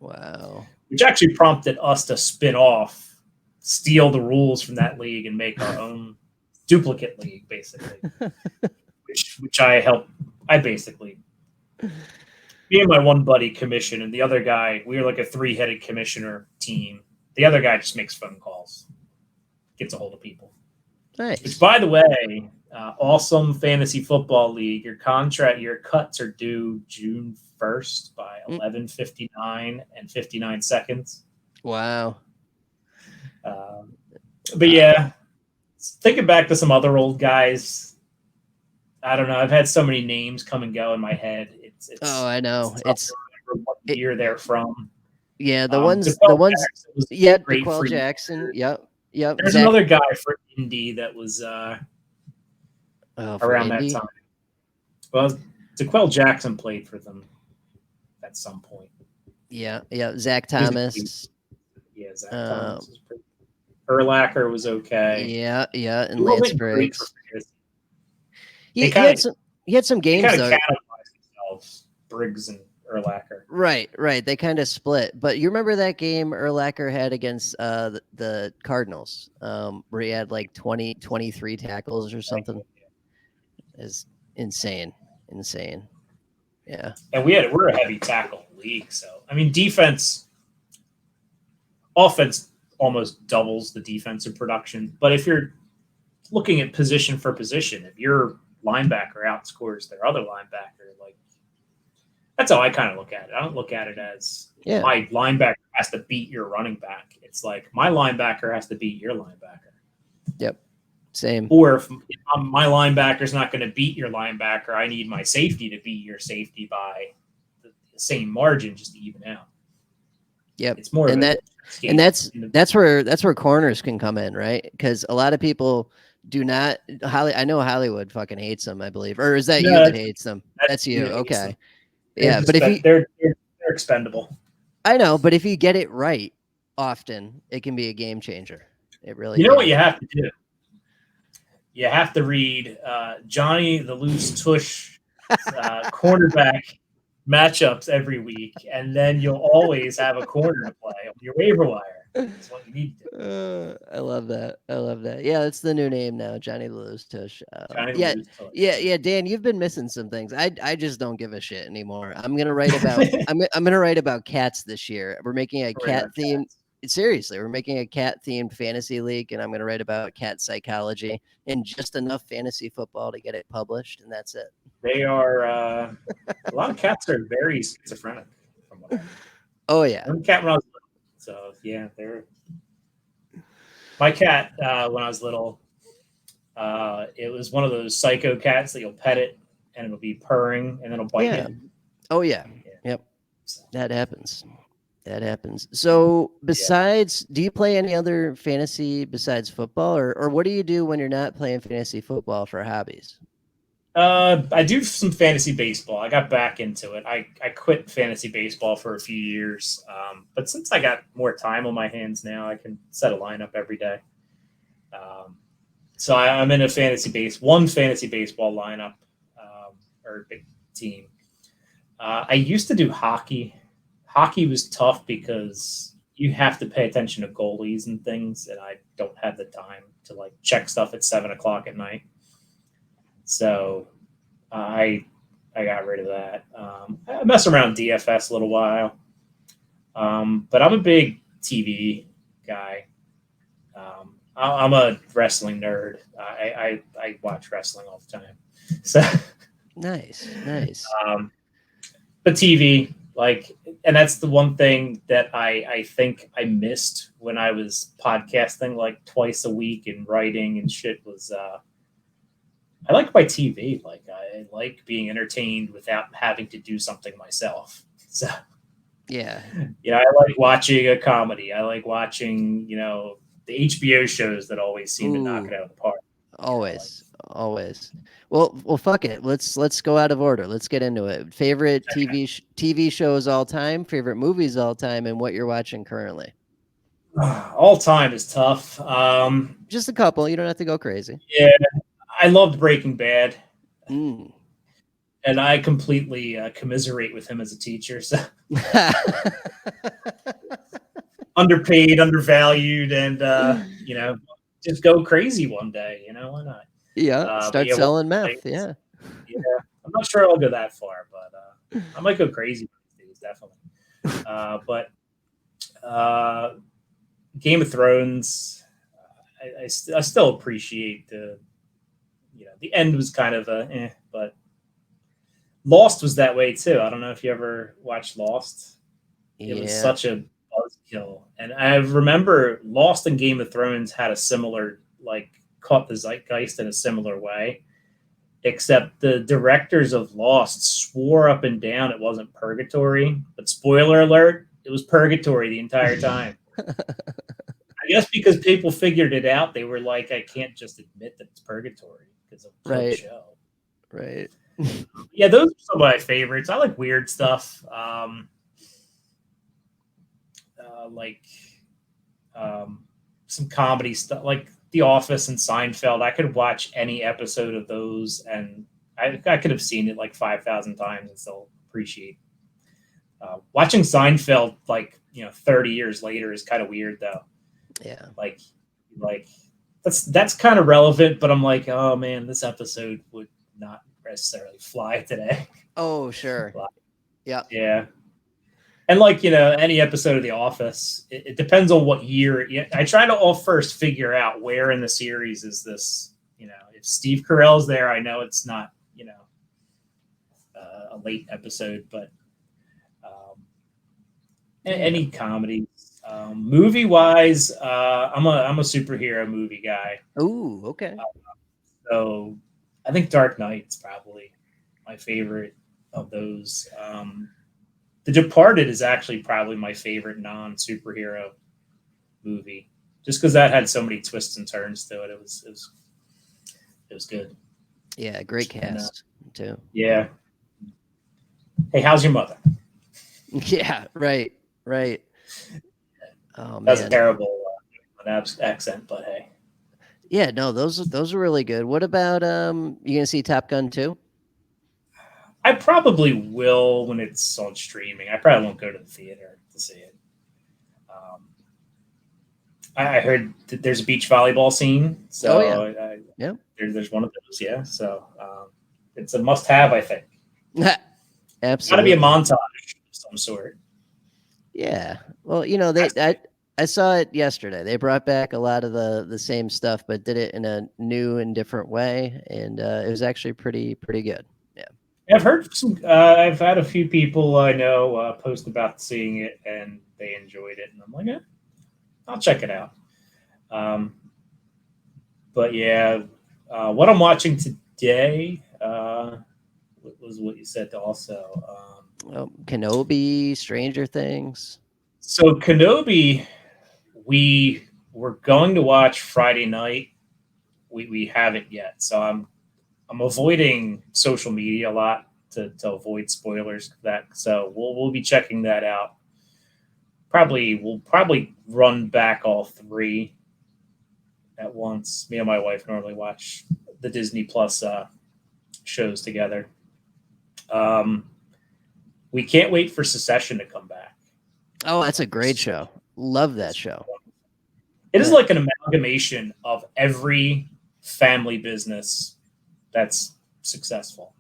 wow. Which actually prompted us to spin off, steal the rules from that league, and make our own duplicate league, basically. which I basically. Me and my one buddy commission, and the other guy, we were like a 3-headed commissioner team. The other guy just makes phone calls, gets a hold of people. Nice. Which, by the way, awesome fantasy football league. Your cuts are due June 1st by 11:59 and 59 seconds. Wow. But yeah, thinking back to some other old guys, I don't know. I've had so many names come and go in my head. I know. It's what year they're from. Yeah, the ones. DeQuell Jackson. Yep. There's another guy for Indy that was around Indy? that time. Well, DeQuell Jackson played for them at some point. Yeah. Zach Thomas. Zach Thomas was pretty. Urlacher was okay. Yeah, and Lance Briggs. He had some games though. Briggs and Urlacher. Right. They kind of split. But you remember that game Urlacher had against the Cardinals, where he had like 23 tackles or something? Is insane. Yeah. And we're a heavy tackle league, so I mean offense almost doubles the defensive production. But if you're looking at position for position, if your linebacker outscores their other linebacker, like that's how I kind of look at it. I don't look at it as my linebacker has to beat your running back. It's like my linebacker has to beat your linebacker. Yep. Same. Or if my linebacker's not going to beat your linebacker, I need my safety to beat your safety by the same margin just to even out. Yep. It's more and that's where corners can come in, right? Because a lot of people do not. I know Hollywood fucking hates them, I believe. Or is that you that hates them? That's you. Okay. Yeah, but if they're expendable. I know, but if you get it right, often it can be a game changer. It really. You know what you have to do? You have to read Johny the Loose Tush cornerback matchups every week, and then you'll always have a corner to play on your waiver wire. That's what you need to do. I love that. Yeah, that's the new name now, Johny the Loose Tush. Yeah. Dan, you've been missing some things. I just don't give a shit anymore. I'm gonna write about I'm gonna write about cats this year. We're making a cat themed. Seriously, we're making a cat themed fantasy league, and I'm gonna write about cat psychology and just enough fantasy football to get it published, and that's it. They are a lot of cats are very schizophrenic. From what oh yeah, cat when I was little. So yeah, they're my cat when I was little. It was one of those psycho cats that you'll pet it and it'll be purring and then it'll bite you. Oh yeah. Yep. That happens. So besides, do you play any other fantasy besides football, or what do you do when you're not playing fantasy football for hobbies? I do some fantasy baseball. I got back into it. I quit fantasy baseball for a few years. But since I got more time on my hands now, I can set a lineup every day. So I'm in a one fantasy baseball lineup or a big team. I used to do hockey. Hockey was tough because you have to pay attention to goalies and things, and I don't have the time to like check stuff at 7:00 at night. So I got rid of that. I mess around DFS a little while, but I'm a big TV guy. I'm a wrestling nerd. I watch wrestling all the time. So nice. But TV, and that's the one thing that I think I missed when I was podcasting like twice a week and writing and shit was I like my TV. Like I like being entertained without having to do something myself. So yeah, I like watching a comedy. I like watching, the HBO shows that always seem to knock it out of the park. Always. Well, fuck it. Let's go out of order. Let's get into it. Favorite TV shows all time, favorite movies all time, and what you're watching currently. All time is tough. Just a couple. You don't have to go crazy. Yeah, I loved Breaking Bad, and I completely commiserate with him as a teacher. So underpaid, undervalued, and just go crazy one day. Why not? Yeah, start selling meth. Yeah, I'm not sure I'll go that far, but I might go crazy these days, definitely. But Game of Thrones, I still appreciate the end was kind of but Lost was that way too. I don't know if you ever watched Lost. It was such a buzzkill, and I remember Lost and Game of Thrones had a similar caught the zeitgeist in a similar way, except the directors of Lost swore up and down it wasn't purgatory, but spoiler alert, it was purgatory the entire time. I guess because people figured it out, they were like, I can't just admit that it's purgatory because of the show. Right. Yeah, those are some of my favorites. I like weird stuff. Some comedy stuff like The Office and Seinfeld. I could watch any episode of those and I could have seen it like 5,000 times and still appreciate Watching Seinfeld 30 years later is kind of weird though. Yeah. Like that's kind of relevant, but I'm like, oh man, this episode would not necessarily fly today. Oh, sure. Yeah. Yeah. And any episode of The Office, it depends on what year. I try to all first figure out where in the series is this. If Steve Carell's there, I know it's not a late episode, but any comedy, movie wise, I'm a superhero movie guy. Ooh, okay. So I think Dark Knight's probably my favorite of those. The Departed is actually probably my favorite non-superhero movie, just because that had so many twists and turns to it. It was good. Yeah, great cast too. Yeah. Hey, how's your mother? Yeah, right. Oh, That's man. a terrible accent, but hey. Yeah, no, those are really good. What about you gonna see Top Gun 2? I probably will when it's on streaming. I probably won't go to the theater to see it. I heard that there's a beach volleyball scene, so yeah. There's one of those. Yeah, so it's a must-have, I think. Absolutely. Got to be a montage of some sort. Yeah. Well, I saw it yesterday. They brought back a lot of the same stuff, but did it in a new and different way, and it was actually pretty good. Yeah. I've heard some. I've had a few people I know post about seeing it, and they enjoyed it, and I'm like, I'll check it out. But yeah, what I'm watching today was what you said also. Kenobi, Stranger Things. So Kenobi, we were going to watch Friday night. We haven't yet, so I'm avoiding social media a lot to avoid spoilers. So we'll be checking that out. We'll probably run back all three at once. Me and my wife normally watch the Disney Plus shows together. We can't wait for Succession to come back. Oh, that's a great show. Love that show. It is like an amalgamation of every family business that's successful.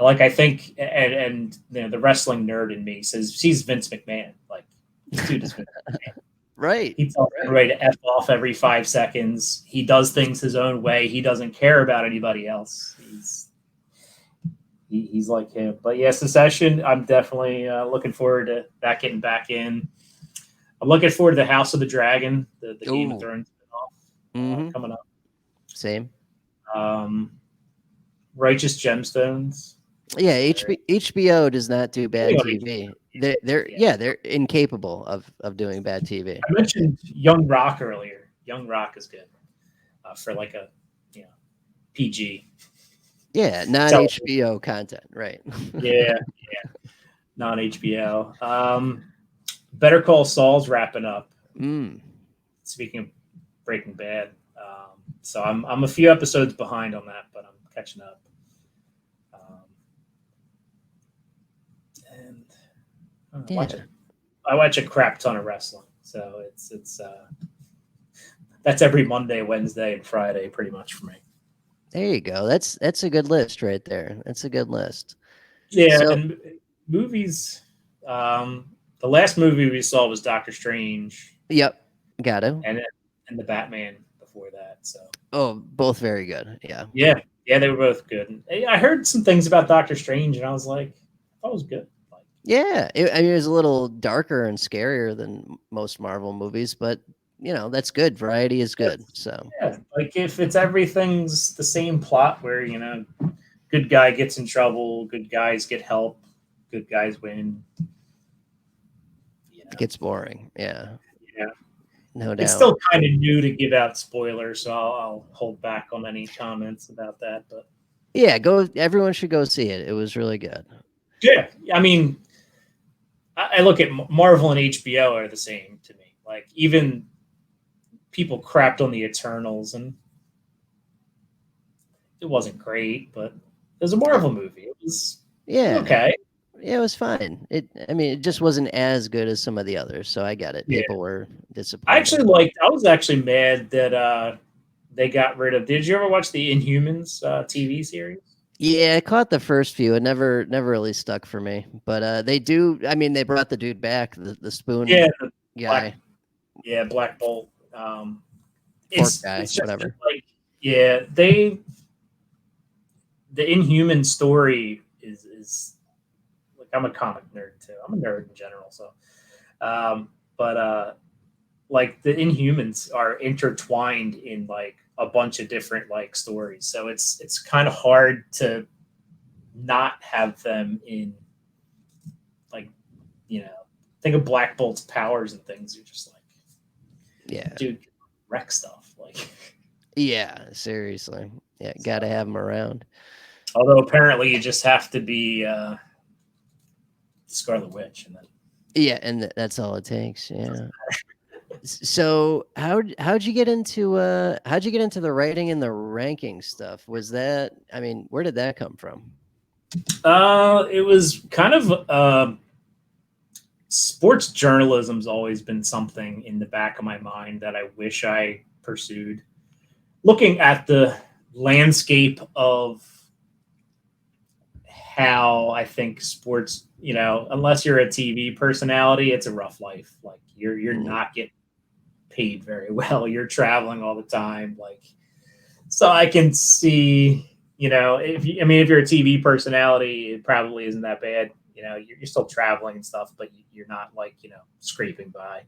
Like I think, and the wrestling nerd in me says he's Vince McMahon. Like, this dude is Vince McMahon. Right. He tells everybody to F off every 5 seconds. He does things his own way. He doesn't care about anybody else. He's like him. But yeah, Succession, I'm definitely looking forward to that getting back in. I'm looking forward to the House of the Dragon, the Game of Thrones spinoff coming up. Same. Righteous Gemstones. Yeah, HBO does not do bad TV. They're incapable of doing bad TV. I mentioned Young Rock earlier. Young Rock is good for like a PG. Yeah, non-HBO content, right? yeah, non-HBO. Better Call Saul's wrapping up. Speaking of Breaking Bad, so I'm a few episodes behind on that, but I'm catching up. I watch a crap ton of wrestling, so it's that's every Monday, Wednesday, and Friday, pretty much for me. There you go. That's a good list right there. That's a good list. Yeah, and movies. The last movie we saw was Doctor Strange. Yep, got it. And the Batman before that. So. Oh, both very good. Yeah. Yeah, they were both good. I heard some things about Doctor Strange, and I was like, that was good. Yeah, it was a little darker and scarier than most Marvel movies, but that's good. Variety is good. So like if it's everything's the same plot where good guy gets in trouble, good guys get help, good guys win. It gets boring. Yeah. No doubt. It's still kind of new to give out spoilers, so I'll hold back on any comments about that. But yeah, everyone should go see it. It was really good. Yeah, I mean, I look at Marvel and HBO are the same to me. Like even people crapped on the Eternals, and it wasn't great, but it was a Marvel movie. It was okay. Yeah, it was fine. I mean, it just wasn't as good as some of the others, so I get it. Yeah, People were I disappointed. actually liked. I was actually mad that they got rid of. Did you ever watch the Inhumans TV series? Yeah, I caught the first few. It never really stuck for me. But they do. I mean, they brought the dude back, the spoon Yeah, the guy, Black. Yeah, Black Bolt. fork It's guy, it's just whatever. like, yeah, the Inhuman story is like, I'm a comic nerd too. I'm a nerd in general, so but like the Inhumans are intertwined in like a bunch of different like stories, so it's kind of hard to not have them in, like, you know, think of Black Bolt's powers and things. You're just like, Yeah, dude, wreck stuff. Like, yeah. Seriously, yeah. Got to so, have them around. although apparently you just have to be Scarlet Witch, and then Yeah, and that's all it takes. Yeah. So how'd you get into the writing and the ranking stuff? Was that, I mean, where did that come from? it was kind of sports journalism's always been something in the back of my mind that I wish I pursued. Looking at the landscape of how I think sports, unless you're a TV personality, it's a rough life. Like, you're Mm, not getting paid very well. You're traveling all the time. Like, so I can see, if you're a TV personality, it probably isn't that bad. You're still traveling and stuff, but you're not like, scraping by.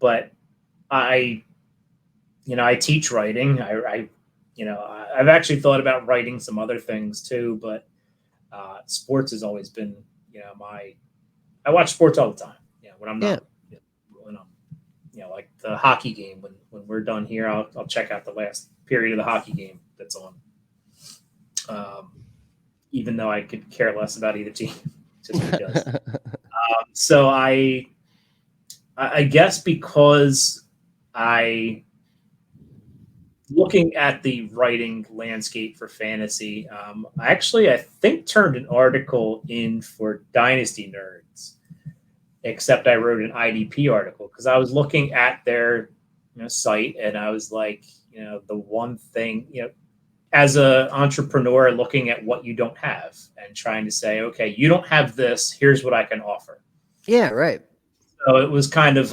But I, I teach writing. I've actually thought about writing some other things too, but sports has always been, I watch sports all the time. When I'm yeah. not, when I'm, like the hockey game, when we're done here, I'll check out the last period of the hockey game that's on. Um, Even though I could care less about either team, just because. So I guess because I, looking at the writing landscape for fantasy, I think turned an article in for Dynasty Nerds, except I wrote an IDP article because I was looking at their site, and I was like, the one thing, as an entrepreneur, looking at what you don't have and trying to say, okay, you don't have this, here's what I can offer. Yeah, right. So it was kind of,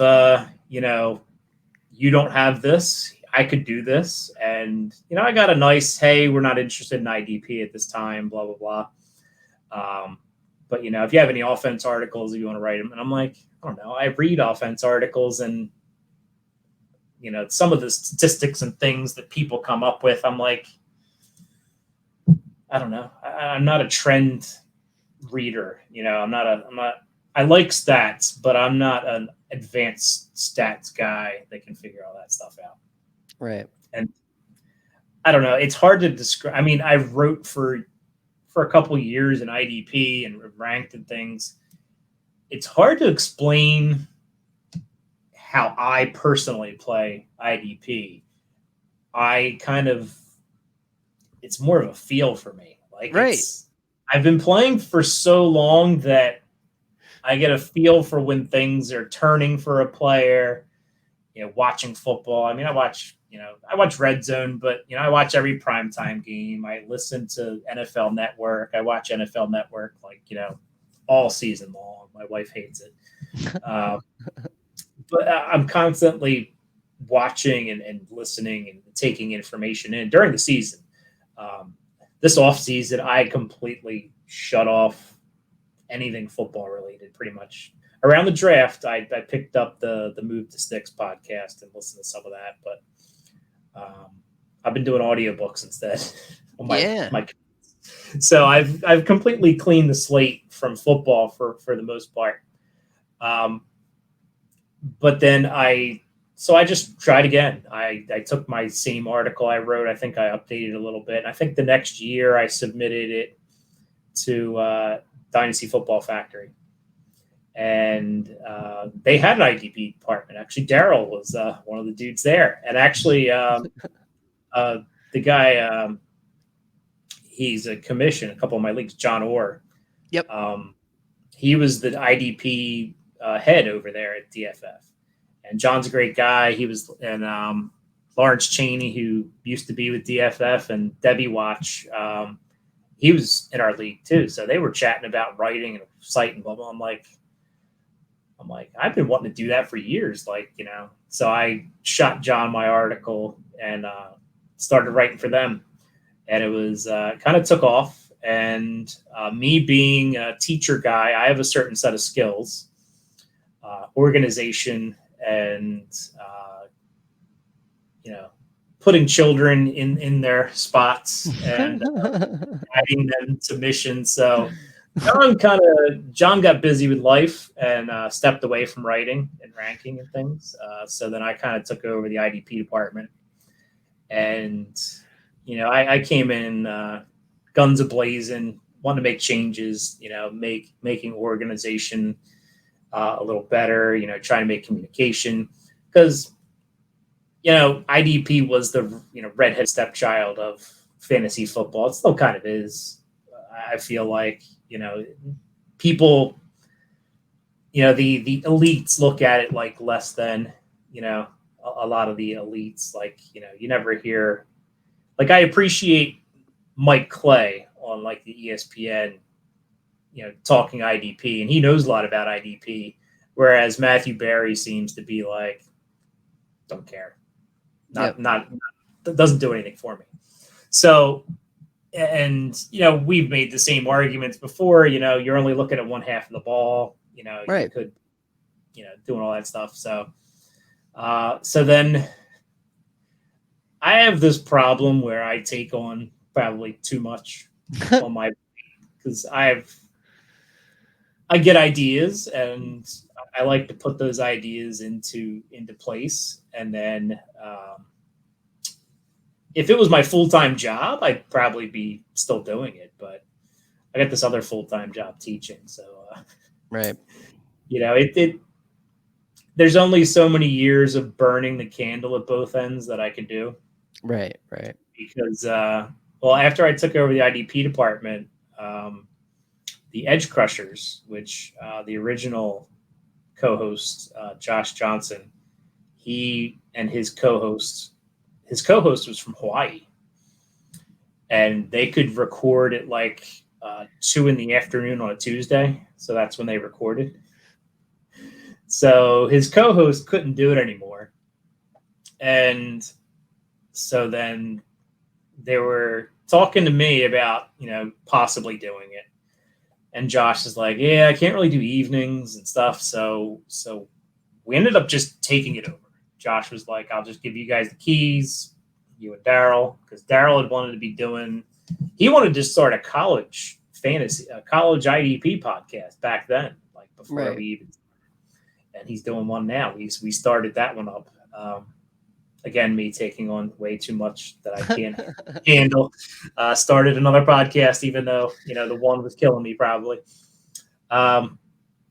you don't have this, I could do this. And, I got a nice, hey, we're not interested in IDP at this time, blah, blah, blah. But, if you have any offense articles, if you want to write them. And I'm like, I don't know. I read offense articles, and, some of the statistics and things that people come up with, I'm like, I don't know. I'm not a trend reader. I like stats, but I'm not an advanced stats guy that can figure all that stuff out. Right. And I don't know. It's hard to describe. I mean, I wrote for a couple years in IDP and ranked and things. It's hard to explain how I personally play IDP. It's more of a feel for me. Like, Right. I've been playing for so long that I get a feel for when things are turning for a player. Watching football. I mean, I watch Red Zone, but I watch every primetime game. I listen to NFL Network. I watch NFL Network all season long. My wife hates it, but I'm constantly watching and listening and taking information in during the season. Um, this off season, I completely shut off anything football related, pretty much. Around the draft, I picked up the Move to Sticks podcast and listened to some of that, but I've been doing audiobooks instead on Yeah. my so I've completely cleaned the slate from football for the most part. Um, but then I just tried again. I took my same article I wrote. I think I updated a little bit. I think the next year I submitted it to Dynasty Football Factory, and they had an IDP department. Actually, Daryl was one of the dudes there, and actually the guy, he's a commission a couple of my leagues, John Orr. Yep. He was the IDP head over there at DFF, and John's a great guy. He was, and Lawrence Chaney, who used to be with DFF, and Debbie Watch, he was in our league too. So they were chatting about writing and site and blah blah. I'm like, I've been wanting to do that for years, So I shot John my article and started writing for them, and it was kind of took off. And me being a teacher guy, I have a certain set of skills, organization, and putting children in their spots and guiding them to missions. So John got busy with life and stepped away from writing and ranking and things. So then I kind of took over the IDP department, and I came in guns a-blazing, wanting to make changes, making organization a little better, trying to make communication, because IDP was the redhead stepchild of fantasy football. It still kind of is. I feel like people, the elites look at it like less than a lot of the elites. Like you never hear. Like I appreciate Mike Clay on like the ESPN, talking IDP, and he knows a lot about IDP, whereas Matthew Berry seems to be like, don't care. Not doesn't do anything for me. So, and we've made the same arguments before. You're only looking at one half of the ball. Right. You could, doing all that stuff. So, so then I have this problem where I take on probably too much on my, because I get ideas and I like to put those ideas into place, and then if it was my full-time job, I'd probably be still doing it, but I got this other full-time job teaching. So, right. There's only so many years of burning the candle at both ends that I could do. Right. Because, after I took over the IDP department, the Edge Crushers, which the original co-host, Josh Johnson, he and his co-host was from Hawaii, and they could record at like 2 p.m. on a Tuesday. So that's when they recorded. So his co-host couldn't do it anymore. And so then they were talking to me about, possibly doing it. And Josh is like, yeah, I can't really do evenings and stuff. So we ended up just taking it over. Josh was like, I'll just give you guys the keys, you and Daryl, because Daryl had wanted to be he wanted to start a college IDP podcast back then, like before we even, and he's doing one now. We started that one up. Again, me taking on way too much that I can't handle. Started another podcast, even though, the one was killing me probably.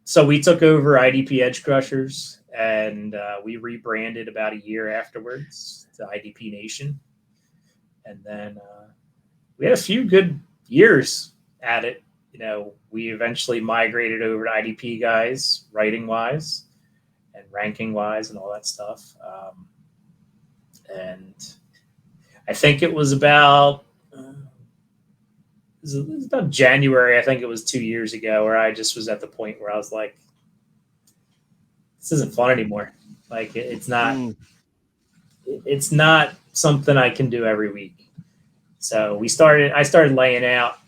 So we took over IDP Edge Crushers, and we rebranded about a year afterwards to IDP Nation. And then we had a few good years at it. We eventually migrated over to IDP guys, writing wise and ranking wise and all that stuff. And I think it was about January. I think it was 2 years ago, where I just was at the point where I was like, this isn't fun anymore. Like it's not something I can do every week. So I started laying out,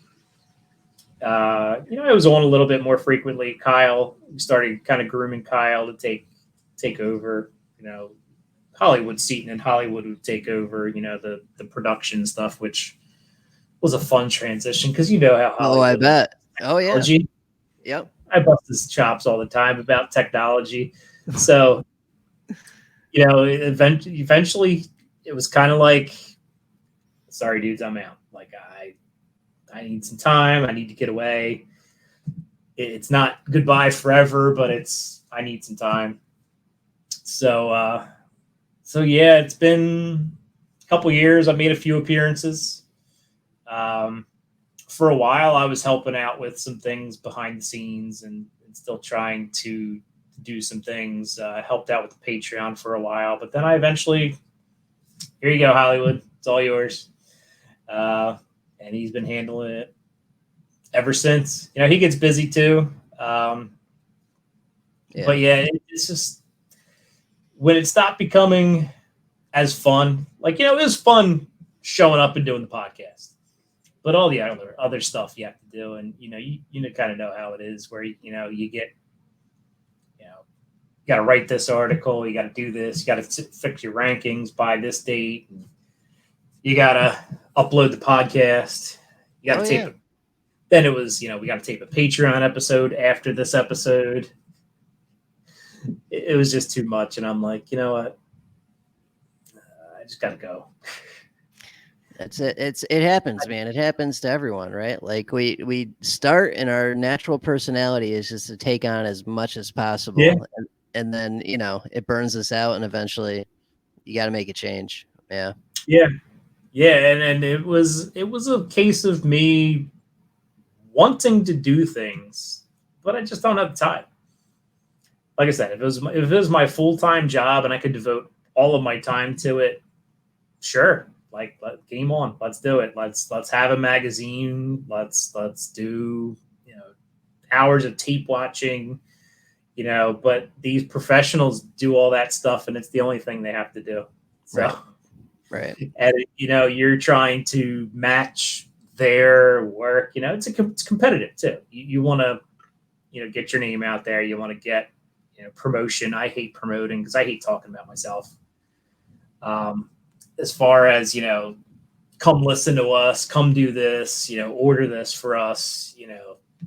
I was on a little bit more frequently. We started kind of grooming Kyle to take over, Hollywood Seaton, and Hollywood would take over, the production stuff, which was a fun transition because how Hollywood. Oh, I bet. Oh, yeah. Yep. I bust his chops all the time about technology. So, eventually it was kind of like, sorry, dudes, I'm out. Like I need some time. I need to get away. It's not goodbye forever, but I need some time. So yeah, it's been a couple years. I've made a few appearances. for a while, I was helping out with some things behind the scenes and still trying to do some things. Helped out with the Patreon for a while, but then I eventually, here you go, Hollywood. It's all yours. And he's been handling it ever since. He gets busy too. But yeah, it's just when it stopped becoming as fun. Like, it was fun showing up and doing the podcast, but all the other stuff you have to do, and you kind of know how it is, where you get you got to write this article, you got to do this, you got to fix your rankings by this date, and you got to upload the podcast, you got to tape it. Then it was, we got to tape a Patreon episode after this episode. It was just too much, and I'm like, you know what, I just got to go. That's it. It happens, man. It happens to everyone, right? Like we start, and our natural personality is just to take on as much as possible. Yeah. And then, it burns us out, and eventually you got to make a change. Yeah. Yeah. Yeah. And it was a case of me wanting to do things, but I just don't have the time. Like I said, if it was my full-time job and I could devote all of my time to it, sure. Like, game on. Let's do it. Let's have a magazine. Let's do, hours of tape watching, but these professionals do all that stuff, and it's the only thing they have to do. So, right. And, you're trying to match their work, it's competitive too. You want to, get your name out there. You want to get, promotion. I hate promoting because I hate talking about myself. As far as, come listen to us, come do this, order this for us,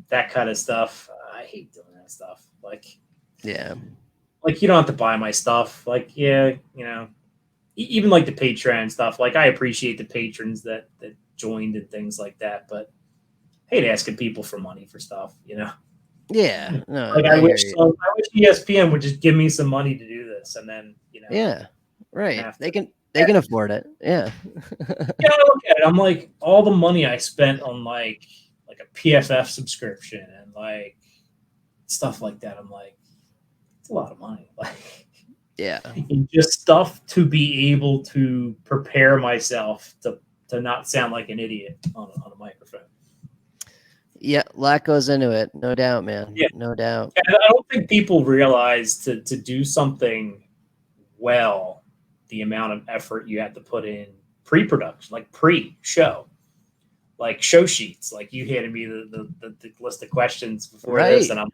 that kind of stuff. I hate doing that stuff. Like, yeah, like you don't have to buy my stuff. Like, yeah, even like the Patreon stuff. Like, I appreciate the patrons that joined and things like that, but I hate asking people for money for stuff, Yeah, no. Like, I wish ESPN would just give me some money to do this, and then Yeah, right. They can afford it. Yeah. Yeah, I look at it. I'm like, all the money I spent on like a PFF subscription and like stuff like that. I'm like, it's a lot of money. Like, yeah, just stuff to be able to prepare myself to not sound like an idiot on a microphone. Yeah, a lot goes into it, no doubt, man. Yeah. No doubt. And I don't think people realize to do something well, the amount of effort you have to put in pre-production, like pre-show, like show sheets. Like, you handed me the list of questions before this, and I'm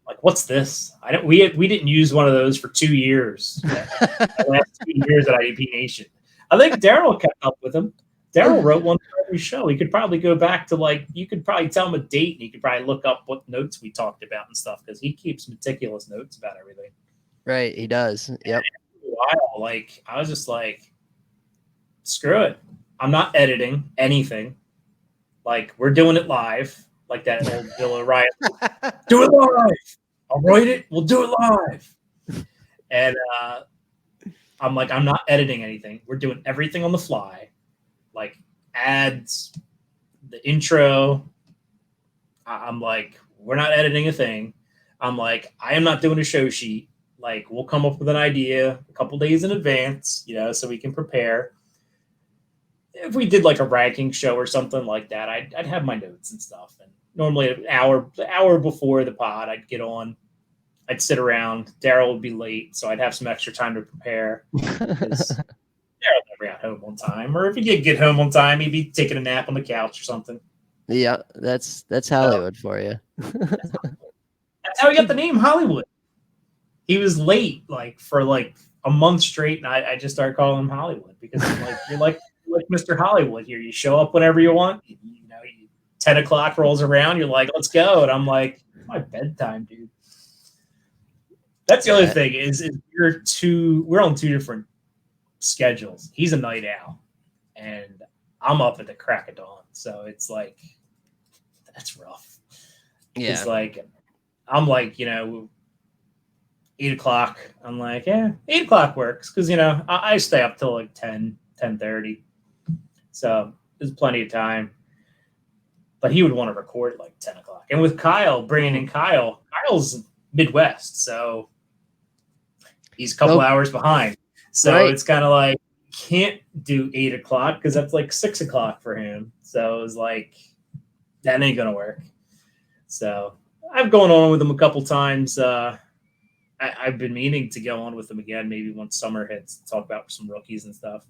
like, what's this? We didn't use one of those for 2 years. The last 2 years at IDP Nation. I think Daryl kept up with them. Daryl wrote one for every show. He could probably go back to you could probably tell him a date, and he could probably look up what notes we talked about and stuff, because he keeps meticulous notes about everything. Right, he does. Yep. While, like, I was just like, screw it. I'm not editing anything. Like, we're doing it live, like that old Bill O'Reilly. Do it live. I'll write it. We'll do it live. And I'm like, I'm not editing anything. We're doing everything on the fly. Like, ads, the intro. I'm like, we're not editing a thing. I'm like, I am not doing a show sheet. Like, we'll come up with an idea a couple days in advance, so we can prepare. If we did like a ranking show or something like that, I'd have my notes and stuff. And normally an hour before the pod, I'd get on. I'd sit around. Daryl would be late, so I'd have some extra time to prepare. Daryl never got home on time, or if he did get home on time, he'd be taking a nap on the couch or something. Yeah, that's Hollywood for you. That's how he got the name Hollywood. He was late, for a month straight, and I just started calling him Hollywood, because I'm like, you're like Mr. Hollywood here. You show up whenever you want. 10 o'clock rolls around, you're like, let's go. And I'm like, it's my bedtime, dude. That's the other thing is we're on 2 different schedules. He's a night owl, and I'm up at the crack of dawn. So it's like, that's rough. Yeah. It's like, I'm like, 8 o'clock. I'm like, 8 o'clock works. Cause I stay up till like 10:30. So there's plenty of time. but he would want to record at like 10 o'clock. And with Kyle, bringing in Kyle's Midwest, so he's a couple Nope. hours behind. So Right. it's kind of like can't do 8 o'clock because that's like 6 o'clock for him. So it was like that ain't gonna work. So I've gone on with him a couple times. I've been meaning to go on with him again, maybe once summer hits, to talk about some rookies and stuff.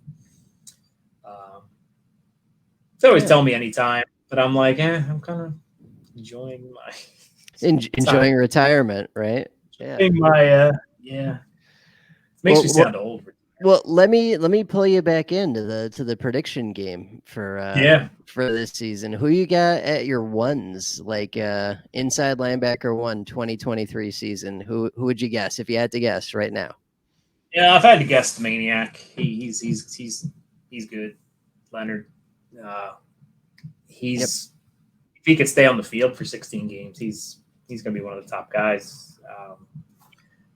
They always tell me anytime, but I'm like, I'm kind of enjoying my enjoying retirement, right? Enjoying my yeah. Makes me sound old. Well, let me pull you back into the prediction game for this season. Who you got at your ones, like inside linebacker 2023 season? Who would you guess if you had to guess right now? Yeah, I've had to guess the Maniac. He's good, Leonard. If he could stay on the field for 16 games, he's going to be one of the top guys.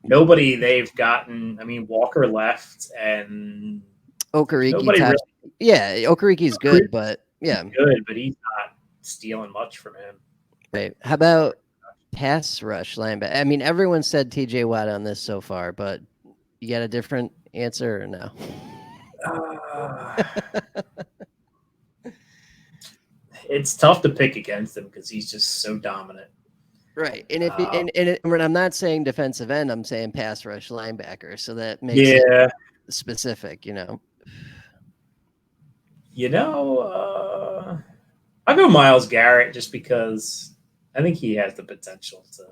Nobody they've gotten. I mean, Walker left, and Okereke. Okereke's good, but good, but he's not stealing much from him. Right. How about pass rush linebacker? I mean, everyone said TJ Watt on this so far, but you got a different answer or no? It's tough to pick against him because he's just so dominant. Right, and I'm not saying defensive end, I'm saying pass rush linebacker, so that makes it specific, I'll go Myles Garrett just because I think he has the potential to.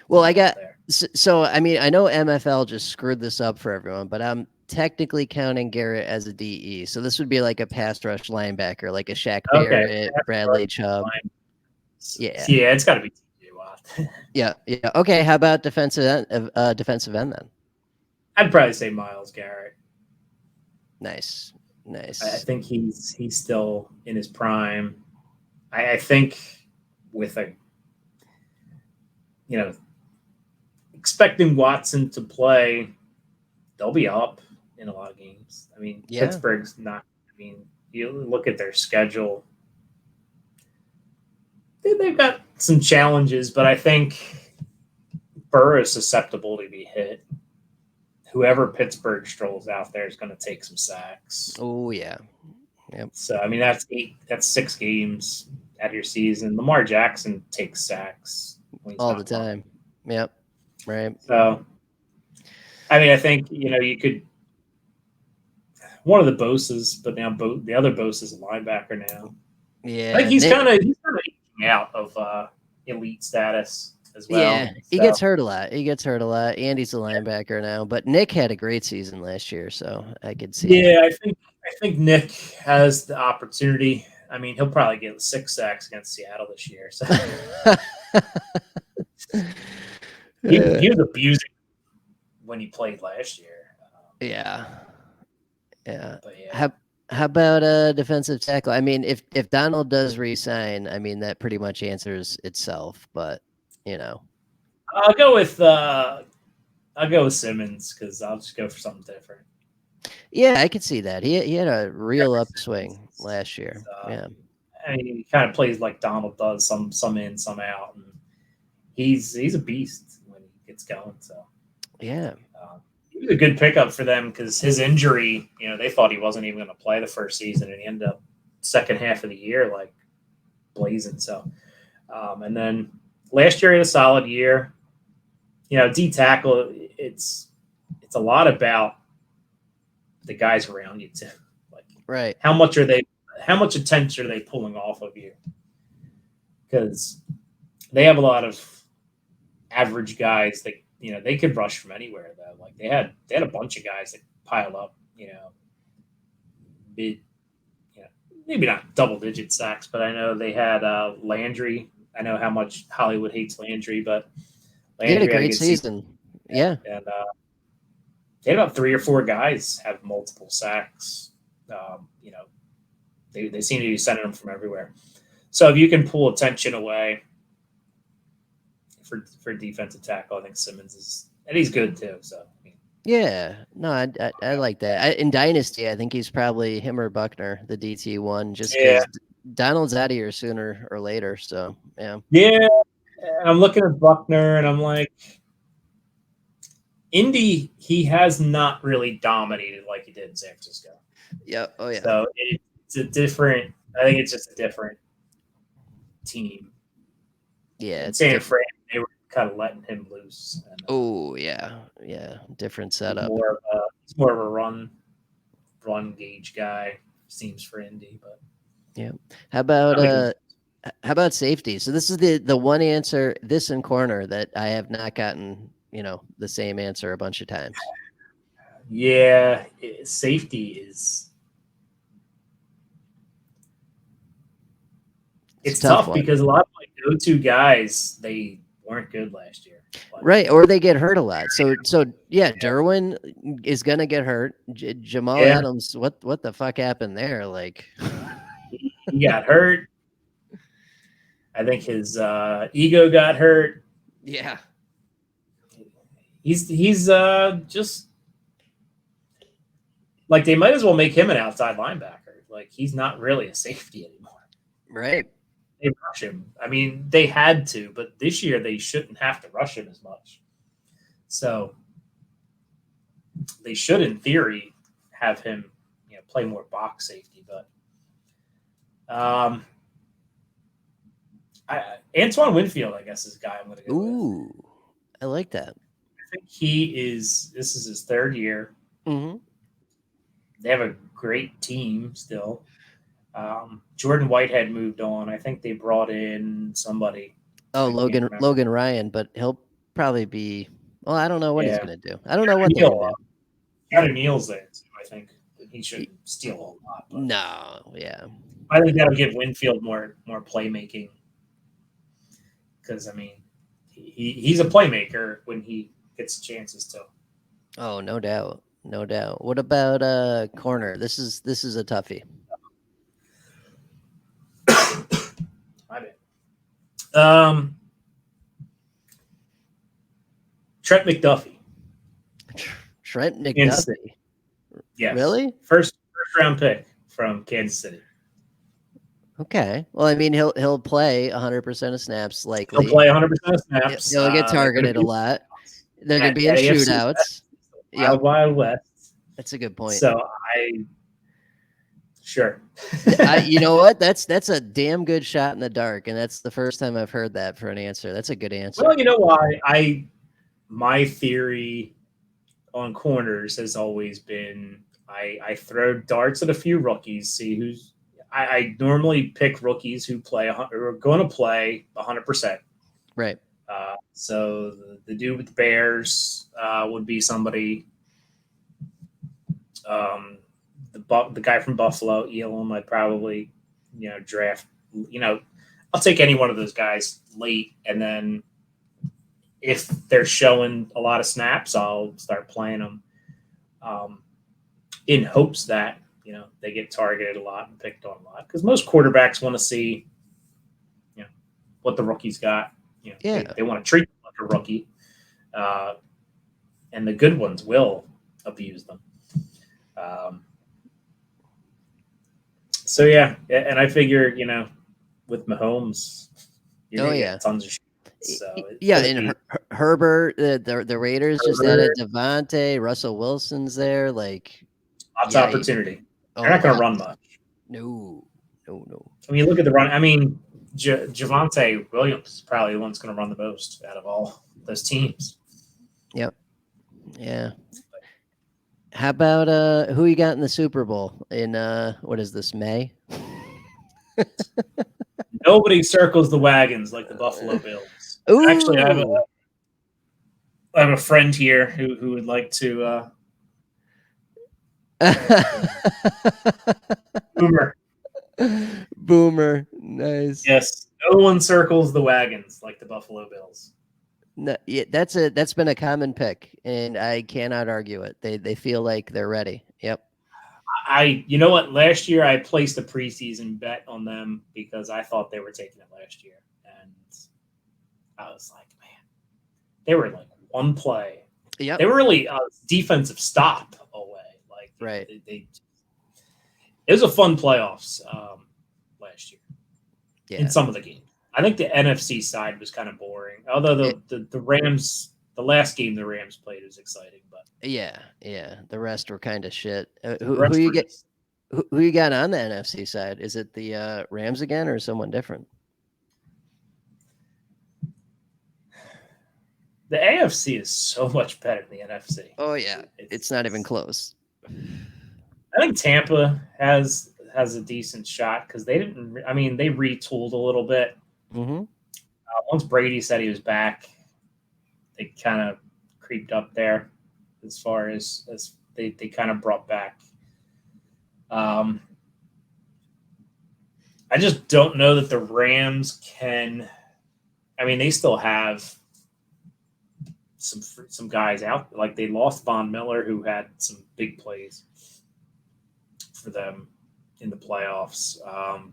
Well, I got so I mean I know MFL just screwed this up for everyone, but I'm technically counting Garrett as a DE, so this would be like a pass rush linebacker, like a Shaq Barrett, Bradley Chubb. Yeah, it's got to be. Yeah. Okay, how about defensive end then? I'd probably say Myles Garrett. Nice. I think he's still in his prime. I think with expecting Watson to play, they'll be up in a lot of games. I mean, Pittsburgh's not. I mean, you look at their schedule. They've got some challenges, but I think Burr is susceptible to be hit. Whoever Pittsburgh strolls out there is going to take some sacks. Oh yeah. Yep. So I mean that's 6 games out of your season. Lamar Jackson takes sacks all the time. Playing. Yep. Right. So I mean I think you could one of the Bosa's, but now the other Bosa's a linebacker now. Yeah. I think he's kind of out of elite status as well. Yeah, he gets hurt a lot. Andy's a linebacker now, but Nick had a great season last year, so I could see. Yeah, I think Nick has the opportunity. I mean, he'll probably get 6 sacks against Seattle this year. So he was abusing when he played last year. Yeah. But yeah. How about a defensive tackle? I mean, if Donald does resign, I mean that pretty much answers itself. But I'll go with Simmons because I'll just go for something different. Yeah, I could see that. He had a real upswing last year. Yeah, I mean, he kind of plays like Donald does, some in, some out, and he's a beast when he gets going. So yeah. He was a good pickup for them because his injury, they thought he wasn't even going to play the first season, and he ended up second half of the year like blazing. So, and then last year he had a solid year. D tackle, it's a lot about the guys around you too. Like, right? How much attention are they pulling off of you? Because they have a lot of average guys that. They could rush from anywhere though. Like they had a bunch of guys that piled up, maybe not double-digit sacks, but I know they had Landry. I know how much Hollywood hates Landry, but Landry had a great season. Yeah, and they had about 3 or 4 guys have multiple sacks. They seem to be sending them from everywhere. So if you can pull attention away. For defensive tackle, I think Simmons is, and he's good too. So yeah, no, I like that. In Dynasty, I think he's probably him or Buckner, the DT one, just because Donald's out of here sooner or later. So yeah. Yeah, and I'm looking at Buckner, and I'm like, Indy, he has not really dominated like he did in San Francisco. Yeah. Oh yeah. So it's a different. I think it's just a different team. Yeah. In It's San different. Fran, they were kind of letting him loose, and Oh yeah. Yeah. Different setup. he's more of a run gauge guy. Seems for Indy, but Yeah. not making. How about safety? So this is the one answer, this in corner, that I have not gotten, the same answer a bunch of times. Yeah, safety is It's a it's tough tough one. because a lot of my go-to guys they weren't good last year. Like, Right, or they get hurt a lot. So yeah, Derwin is gonna get hurt. Jamal yeah, Adams, what the fuck happened there? Like, he got hurt. I think his ego got hurt. yeah, He's just like they might as well make him an outside linebacker. Like he's not really a safety anymore. right. They rush him. I mean, they had to, but this year they shouldn't have to rush him as much. So they should, in theory, have him, play more box safety. But Antoine Winfield, I guess, is a guy I'm going to go with. Ooh, I like that. I think he is. This is his third year. Mm-hmm. They have a great team still. Jordan Whitehead moved on. I think they brought in somebody. Oh, I can't remember. Logan Ryan, but he'll probably be. Well, I don't know what he's Yeah, gonna do. I don't know what they're gonna do. Got Neal's there too. I think he shouldn't steal a whole lot. But No, yeah, I think that'll give Winfield more playmaking because I mean he's a playmaker when he gets chances to. oh, no doubt, no doubt. What about corner? This is a toughie. My bad. Trent McDuffie. Trent Kansas McDuffie. City. Yes. Really? First round pick from Kansas City. Okay. Well, I mean, he'll play 100% of snaps likely. He'll play 100% of snaps. He'll get targeted a lot. They're going to be in AFC shootouts. Wild, Wild West. That's a good point. So sure. You know what? That's a damn good shot in the dark, and that's the first time I've heard that for an answer. That's a good answer. Well, you know why? My theory on corners has always been I throw darts at a few rookies, see who's. I normally pick rookies who are going to play 100%. Right. So the dude with the Bears would be somebody. The guy from Buffalo, Elam, I'd probably draft. I'll take any one of those guys late, and then if they're showing a lot of snaps, I'll start playing them in hopes that they get targeted a lot and picked on a lot because most quarterbacks want to see what the rookie's got. They want to treat them like a rookie, and the good ones will abuse them. So yeah, and I figure with Mahomes, you're gonna get tons of shit. So and Herbert, the Raiders just added Devontae, Russell Wilson's there, like lots of opportunity. They're not going to run much. No. I mean, look at the run. I mean, Javonte Williams is probably the one that's going to run the most out of all those teams. Yep. Yeah. How about who you got in the Super Bowl in what is this, May? Nobody circles the wagons like the Buffalo Bills. Ooh. Actually, I have a friend here who would like to Boomer. Nice. Yes. No one circles the wagons like the Buffalo Bills. No, yeah, that's been a common pick, and I cannot argue it. They feel like they're ready. Yep. You know what? Last year I placed a preseason bet on them because I thought they were taking it last year, and I was like, man, they were like one play. Yeah. They were really a defensive stop away. Like right. It was a fun playoffs last last year in Yeah. some of the games. I think the NFC side was kind of boring. Although It, the Rams, the last game the Rams played was exciting, but yeah. Yeah. The rest were kind of shit. the Who rest you were get? just Who you got on the NFC side? Is it the Rams again, or someone different? the AFC is so much better than the NFC. Oh yeah, it's not even It's close. I think Tampa has a decent shot because they didn't. I mean, they retooled a little bit. Mm-hmm. Once Brady said he was back, they kind of creeped up there as far as they kind of brought back. Um, I just don't know that the Rams can. I mean, they still have some guys out. Like they lost Von Miller, who had some big plays for them in the playoffs.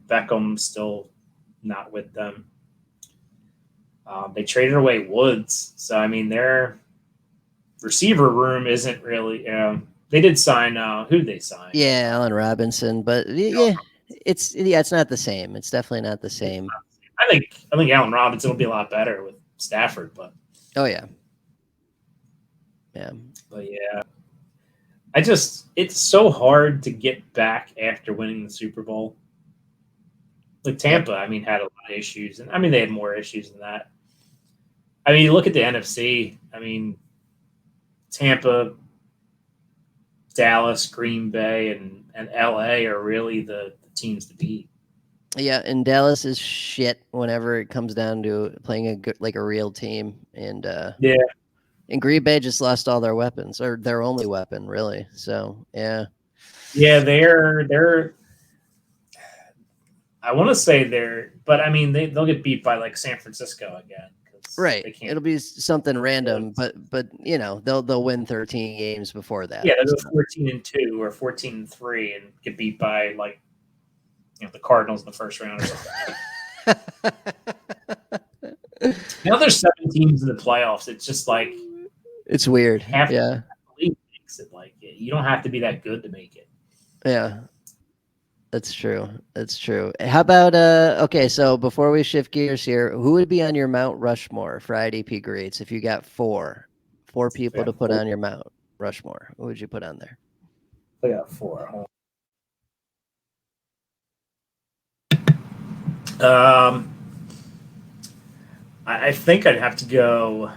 Beckham still not with them. They traded away Woods, so I mean their receiver room isn't really. They did sign. Who did they sign? Yeah, Allen Robinson, but yeah, it's not the same. It's definitely not the same. I think Allen Robinson will be a lot better with Stafford, Oh yeah, yeah, but yeah, it's so hard to get back after winning the Super Bowl. Like yep, Tampa, I mean, had a lot of issues, and I mean they had more issues than that. I mean, you look at the NFC. I mean, Tampa, Dallas, Green Bay, and LA are really the teams to beat. yeah. And Dallas is shit whenever it comes down to playing a good, like a real team, Yeah, and Green Bay just lost all their weapons, or their only weapon, really. So yeah, yeah, they're. I want to say they're, but I mean they'll get beat by like San Francisco again because right. they can't. It'll be something random, Because, but they'll win 13 games before that. yeah, they'll go So. 14-2 or 14-3 and get beat by like the Cardinals in the first round or something. Now there's 7 teams in the playoffs. It's just like It's weird. half the Yeah. league makes it. Like you don't have to be that good to make it. Yeah. That's true. That's true. How about okay, so before we shift gears here, who would be on your Mount Rushmore for IDP grades if you got four I people to got put four. on your Mount Rushmore? Who would you put on there? I got four. Um, I think I'd have to go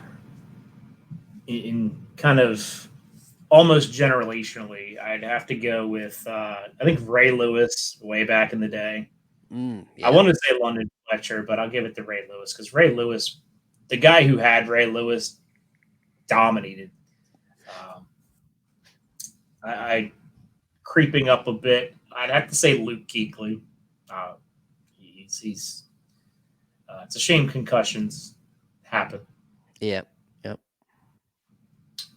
in kind of almost generationally. I'd have to go with I think Ray Lewis way back in the day. I Yeah. want to say London Fletcher, but I'll give it to Ray Lewis because Ray Lewis, the guy who had Ray Lewis, dominated. Um, I creeping up a bit. I'd have to say Luke Kuechly. Uh, he's it's a shame concussions happen. Yeah. Yep.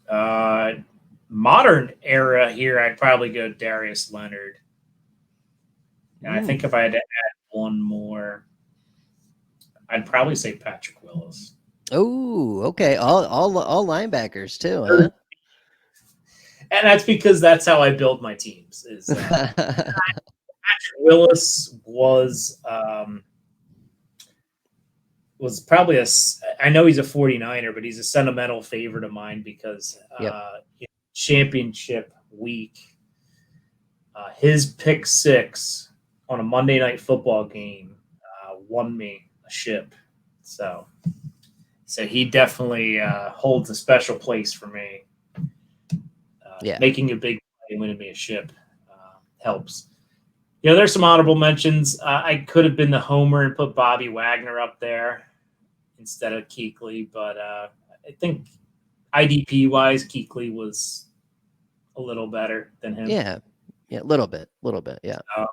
Uh, Modern era here, I'd probably go Darius Leonard. And I think if I had to add one more, I'd probably say Patrick Willis. Oh, okay. All linebackers too, huh? And that's because that's how I build my teams. Is Patrick Willis was probably I know he's a 49er, but he's a sentimental favorite of mine because Yep. championship week, his pick six on a Monday night football game won me a ship. So he definitely holds a special place for me. Yeah. Making a big play and winning me a ship helps. There's some honorable mentions. I could have been the homer and put Bobby Wagner up there instead of Kuechly, but I think IDP wise, Kuechly was a little better than him. Yeah. Yeah, a little bit. Yeah. I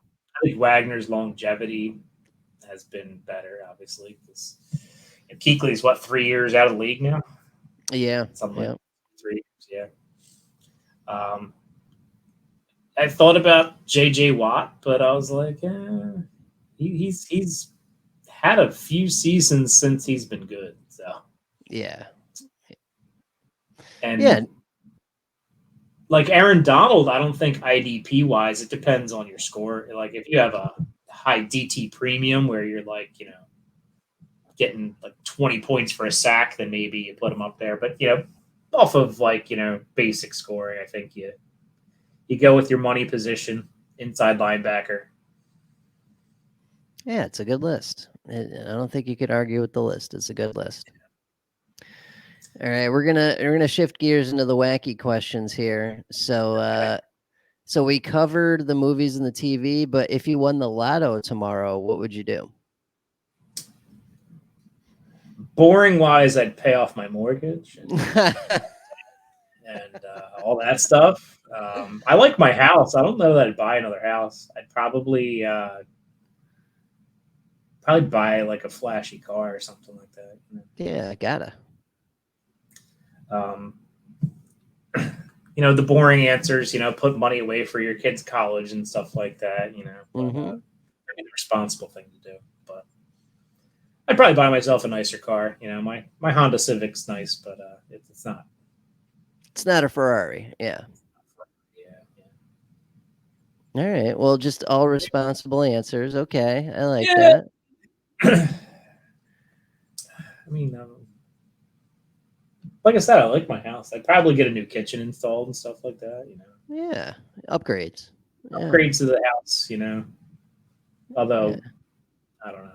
think Wagner's longevity has been better, obviously, because Kuechly's 3 years out of the league now? Yeah. Something Yeah. like 3 years, yeah. I thought about JJ Watt, but I was like, he's had a few seasons since he's been good. So Yeah. Yeah. and like Aaron Donald, I don't think IDP wise, it depends on your score. Like if you have a high DT premium where you're like, getting like 20 points for a sack, then maybe you put them up there. But off of like basic scoring, I think you go with your money position, inside linebacker. Yeah, it's a good list. I don't think you could argue with the list. It's a good list. All right, we're gonna shift gears into the wacky questions here. So we covered the movies and the TV, but if you won the lotto tomorrow, what would you do? Boring wise, I'd pay off my mortgage and all that stuff. I like my house. I don't know that I'd buy another house. I'd probably buy like a flashy car or something like that. Yeah, gotta. Um, the boring answers, put money away for your kids' college and stuff like that, the responsible thing to do. But I'd probably buy myself a nicer car. My Honda Civic's nice, but it's not. It's not a Ferrari. Yeah. Yeah. All right. Well, just all responsible answers. Okay, I like that. I mean, like I said, I like my house. I'd probably get a new kitchen installed and stuff like that. Yeah, upgrades. Upgrades to the house. Although I don't know.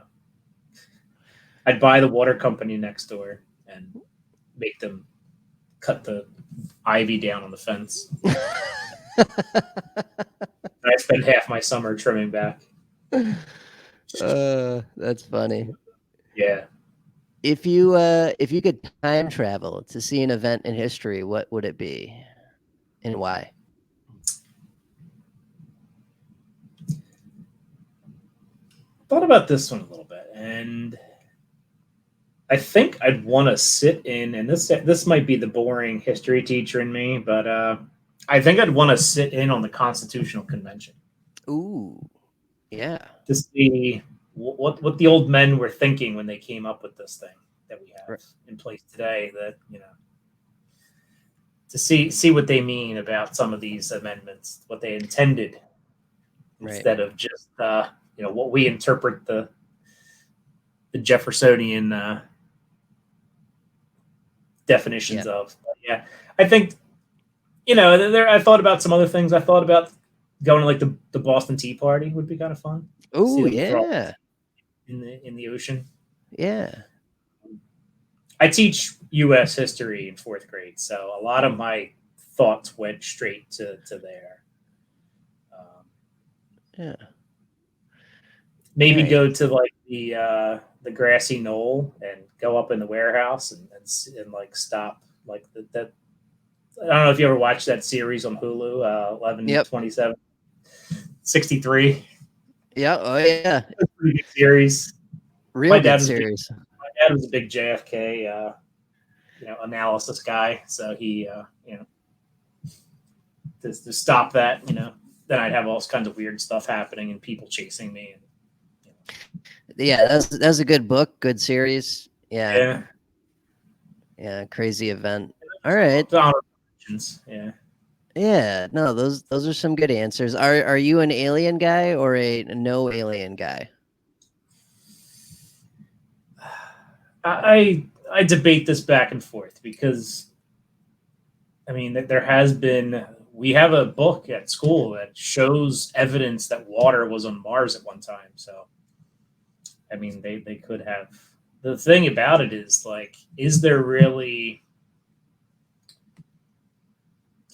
I'd buy the water company next door and make them cut the ivy down on the fence. I spend half my summer trimming back. That's funny. Yeah. If you could time travel to see an event in history, what would it be, and why? Thought about this one a little bit, and I think I'd want to sit in, and this might be the boring history teacher in me, but I think I'd want to sit in on the Constitutional Convention. Ooh, yeah. To see what the old men were thinking when they came up with this thing that we have in place today. That to see what they mean about some of these amendments, what they intended, instead of just what we interpret the Jeffersonian definitions of. But yeah, I think I thought about some other things. I thought about going to like the Boston Tea Party would be kind of fun. Oh yeah, in the ocean. Yeah, I teach U.S. history in 4th grade, so a lot of my thoughts went straight to there. Yeah. Maybe go to like the grassy knoll and go up in the warehouse and like stop like that. I don't know if you ever watched that series on Hulu, 11/27/63. Yeah. Oh yeah. Pretty good series. Real good series. My dad was a big JFK, analysis guy, so he, to stop that, then I'd have all kinds of weird stuff happening and people chasing me. And, Yeah, that's a good book, good series. Yeah. Yeah, crazy event. All right. Yeah. Yeah, no, those are some good answers. Are you an alien guy or a no alien guy? I debate this back and forth because, I mean, we have a book at school that shows evidence that water was on Mars at one time. So, I mean, they could have. The thing about it is, like, is there really,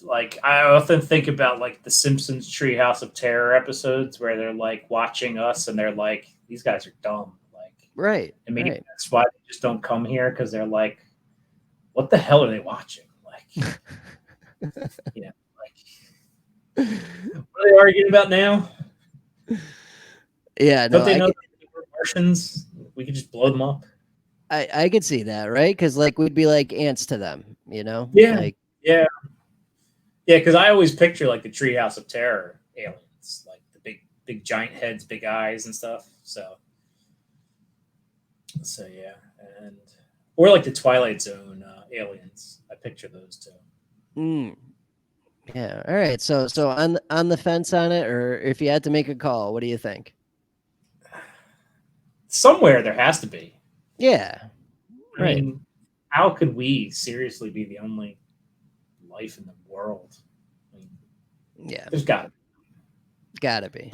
like, I often think about, like, the Simpsons Treehouse of Terror episodes where they're, like, watching us and they're like, these guys are dumb. Right. And maybe that's why they just don't come here, because they're like, what the hell are they watching? Like, what are they arguing about now? Yeah, no, don't they know that we're Martians? We could just blow them up. I could see that, right? Because like we'd be like ants to them, Yeah, yeah, because I always picture like the Treehouse of Terror aliens, like the big giant heads, big eyes, and stuff. So yeah, or like the Twilight Zone aliens. I picture those too. Yeah. All right. So on the fence on it, or if you had to make a call, what do you think? somewhere there has to be. Yeah. I Right. mean, how could we seriously be the only life in the world? I mean, Yeah. there's got to be. Gotta be.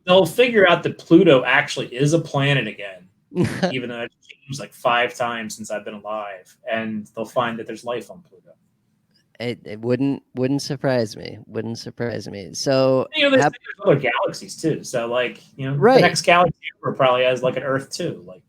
They'll figure out that Pluto actually is a planet again, even though it's changed like 5 times since I've been alive, and they'll find that there's life on Pluto. It wouldn't surprise me. Wouldn't surprise me. So There's other galaxies too. So like, the right. next galaxy over probably has like an Earth too. Like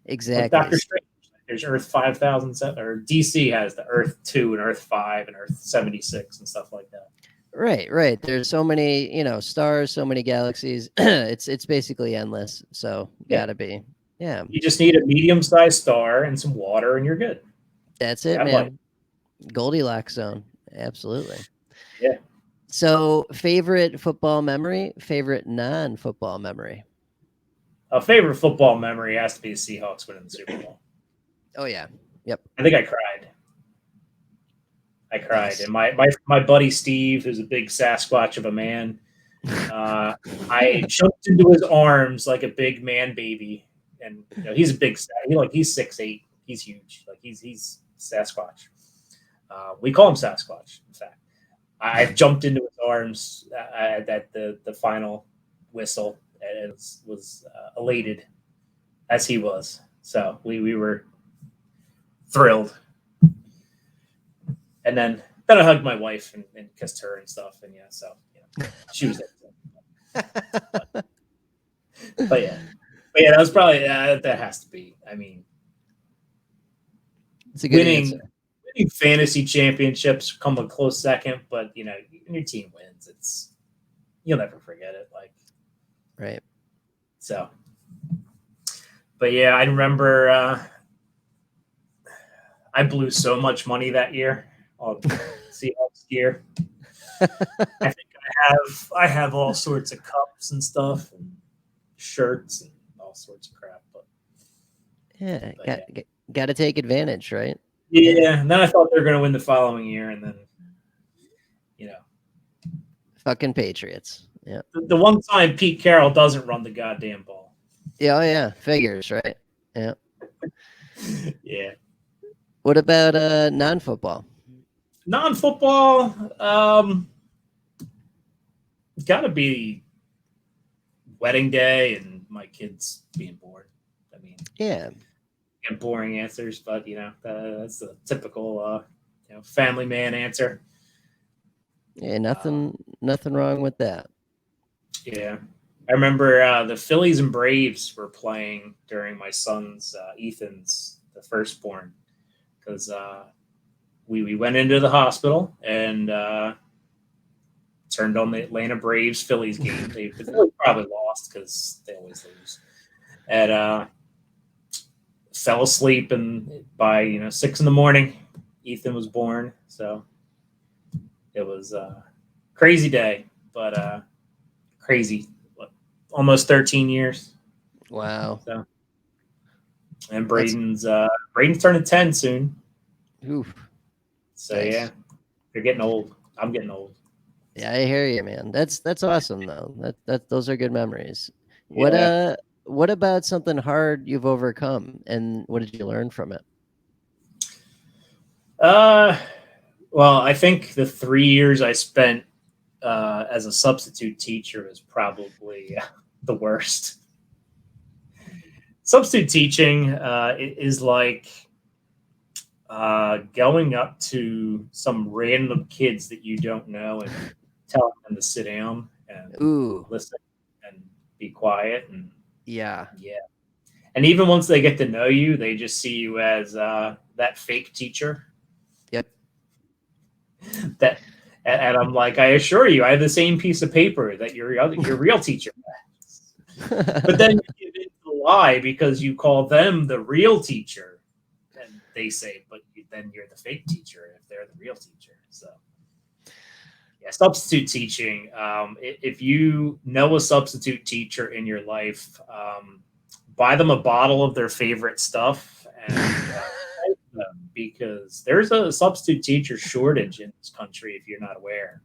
Exactly. Doctor Strange. There's Earth 5000, or DC has the Earth 2 and Earth 5 and Earth 76 and stuff like that. Right. There's so many, stars, so many galaxies. it's basically endless. So gotta be. Yeah. You just need a medium-sized star and some water, and you're good. That's it, man. Life. Goldilocks zone. Absolutely. Yeah. So, favorite football memory, favorite non-football memory? A favorite football memory has to be the Seahawks winning the Super Bowl. Oh, yeah. Yep. I think I cried. Nice. And my buddy Steve, who's a big Sasquatch of a man, I jumped into his arms like a big man baby. And he's a big, he's 6'8". He's huge. Like he's Sasquatch. We call him Sasquatch, in fact. I jumped into his arms at the final whistle and was elated as he was. So we were thrilled. And then I hugged my wife and kissed her and stuff. And she was there. But yeah, that was probably that has to be. I mean, it's a good answer. Winning fantasy championships come a close second, but when your team wins, you'll never forget it. Like, right. So, but yeah, I remember I blew so much money that year on Seahawks gear. I think I have all sorts of cups and stuff and shirts and all sorts of crap. But got to take advantage, right? Yeah, and then I thought they were going to win the following year, and then, fucking Patriots. Yeah. The one time Pete Carroll doesn't run the goddamn ball. Yeah, oh yeah, figures, right? Yeah. Yeah. What about non-football? Non-football, got to be wedding day and my kids being bored. I mean, yeah. And boring answers, but that's a typical family man answer. Yeah, nothing wrong with that. Yeah, I remember the Phillies and Braves were playing during my son's Ethan's, the firstborn, because we went into the hospital and turned on the Atlanta Braves Phillies game. The Phillies probably lost because they always lose, and fell asleep, and by 6 a.m, Ethan was born. So it was a crazy day, but crazy. Almost 13 years. Wow. So, and Braden's turning 10 soon. Oof. So nice. Yeah, they're getting old. I'm getting old. Yeah, I hear you, man. That's awesome though. Those are good memories. Yeah. What about something hard you've overcome, and what did you learn from it? Well, I think the 3 years I spent as a substitute teacher was probably the worst. Substitute teaching is like going up to some random kids that you don't know and telling them to sit down and listen and be quiet and yeah. And even once they get to know you, they just see you as that fake teacher. Yep. And I'm like, I assure you, I have the same piece of paper that your real teacher has. But then you give it the lie because you call them the real teacher, and they say, but then you're the fake teacher if they're the real teacher. So, yeah, substitute teaching. If you know a substitute teacher in your life, buy them a bottle of their favorite stuff and because there's a substitute teacher shortage in this country if you're not aware,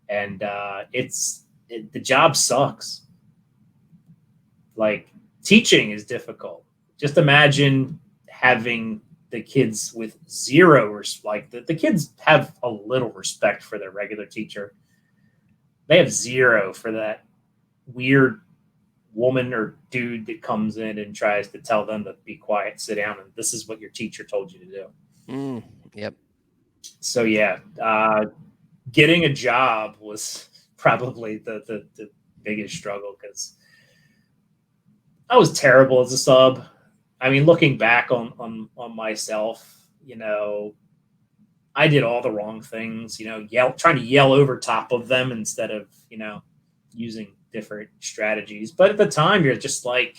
and the job sucks. Like teaching is difficult. Just imagine having the kids with zero, like the kids have a little respect for their regular teacher. They have zero for that weird woman or dude that comes in and tries to tell them to be quiet, sit down, and this is what your teacher told you to do. Yep. So yeah, getting a job was probably the biggest struggle because I was terrible as a sub. I mean, looking back on myself, I did all the wrong things. Trying to yell over top of them instead of using different strategies. But at the time, you're just like,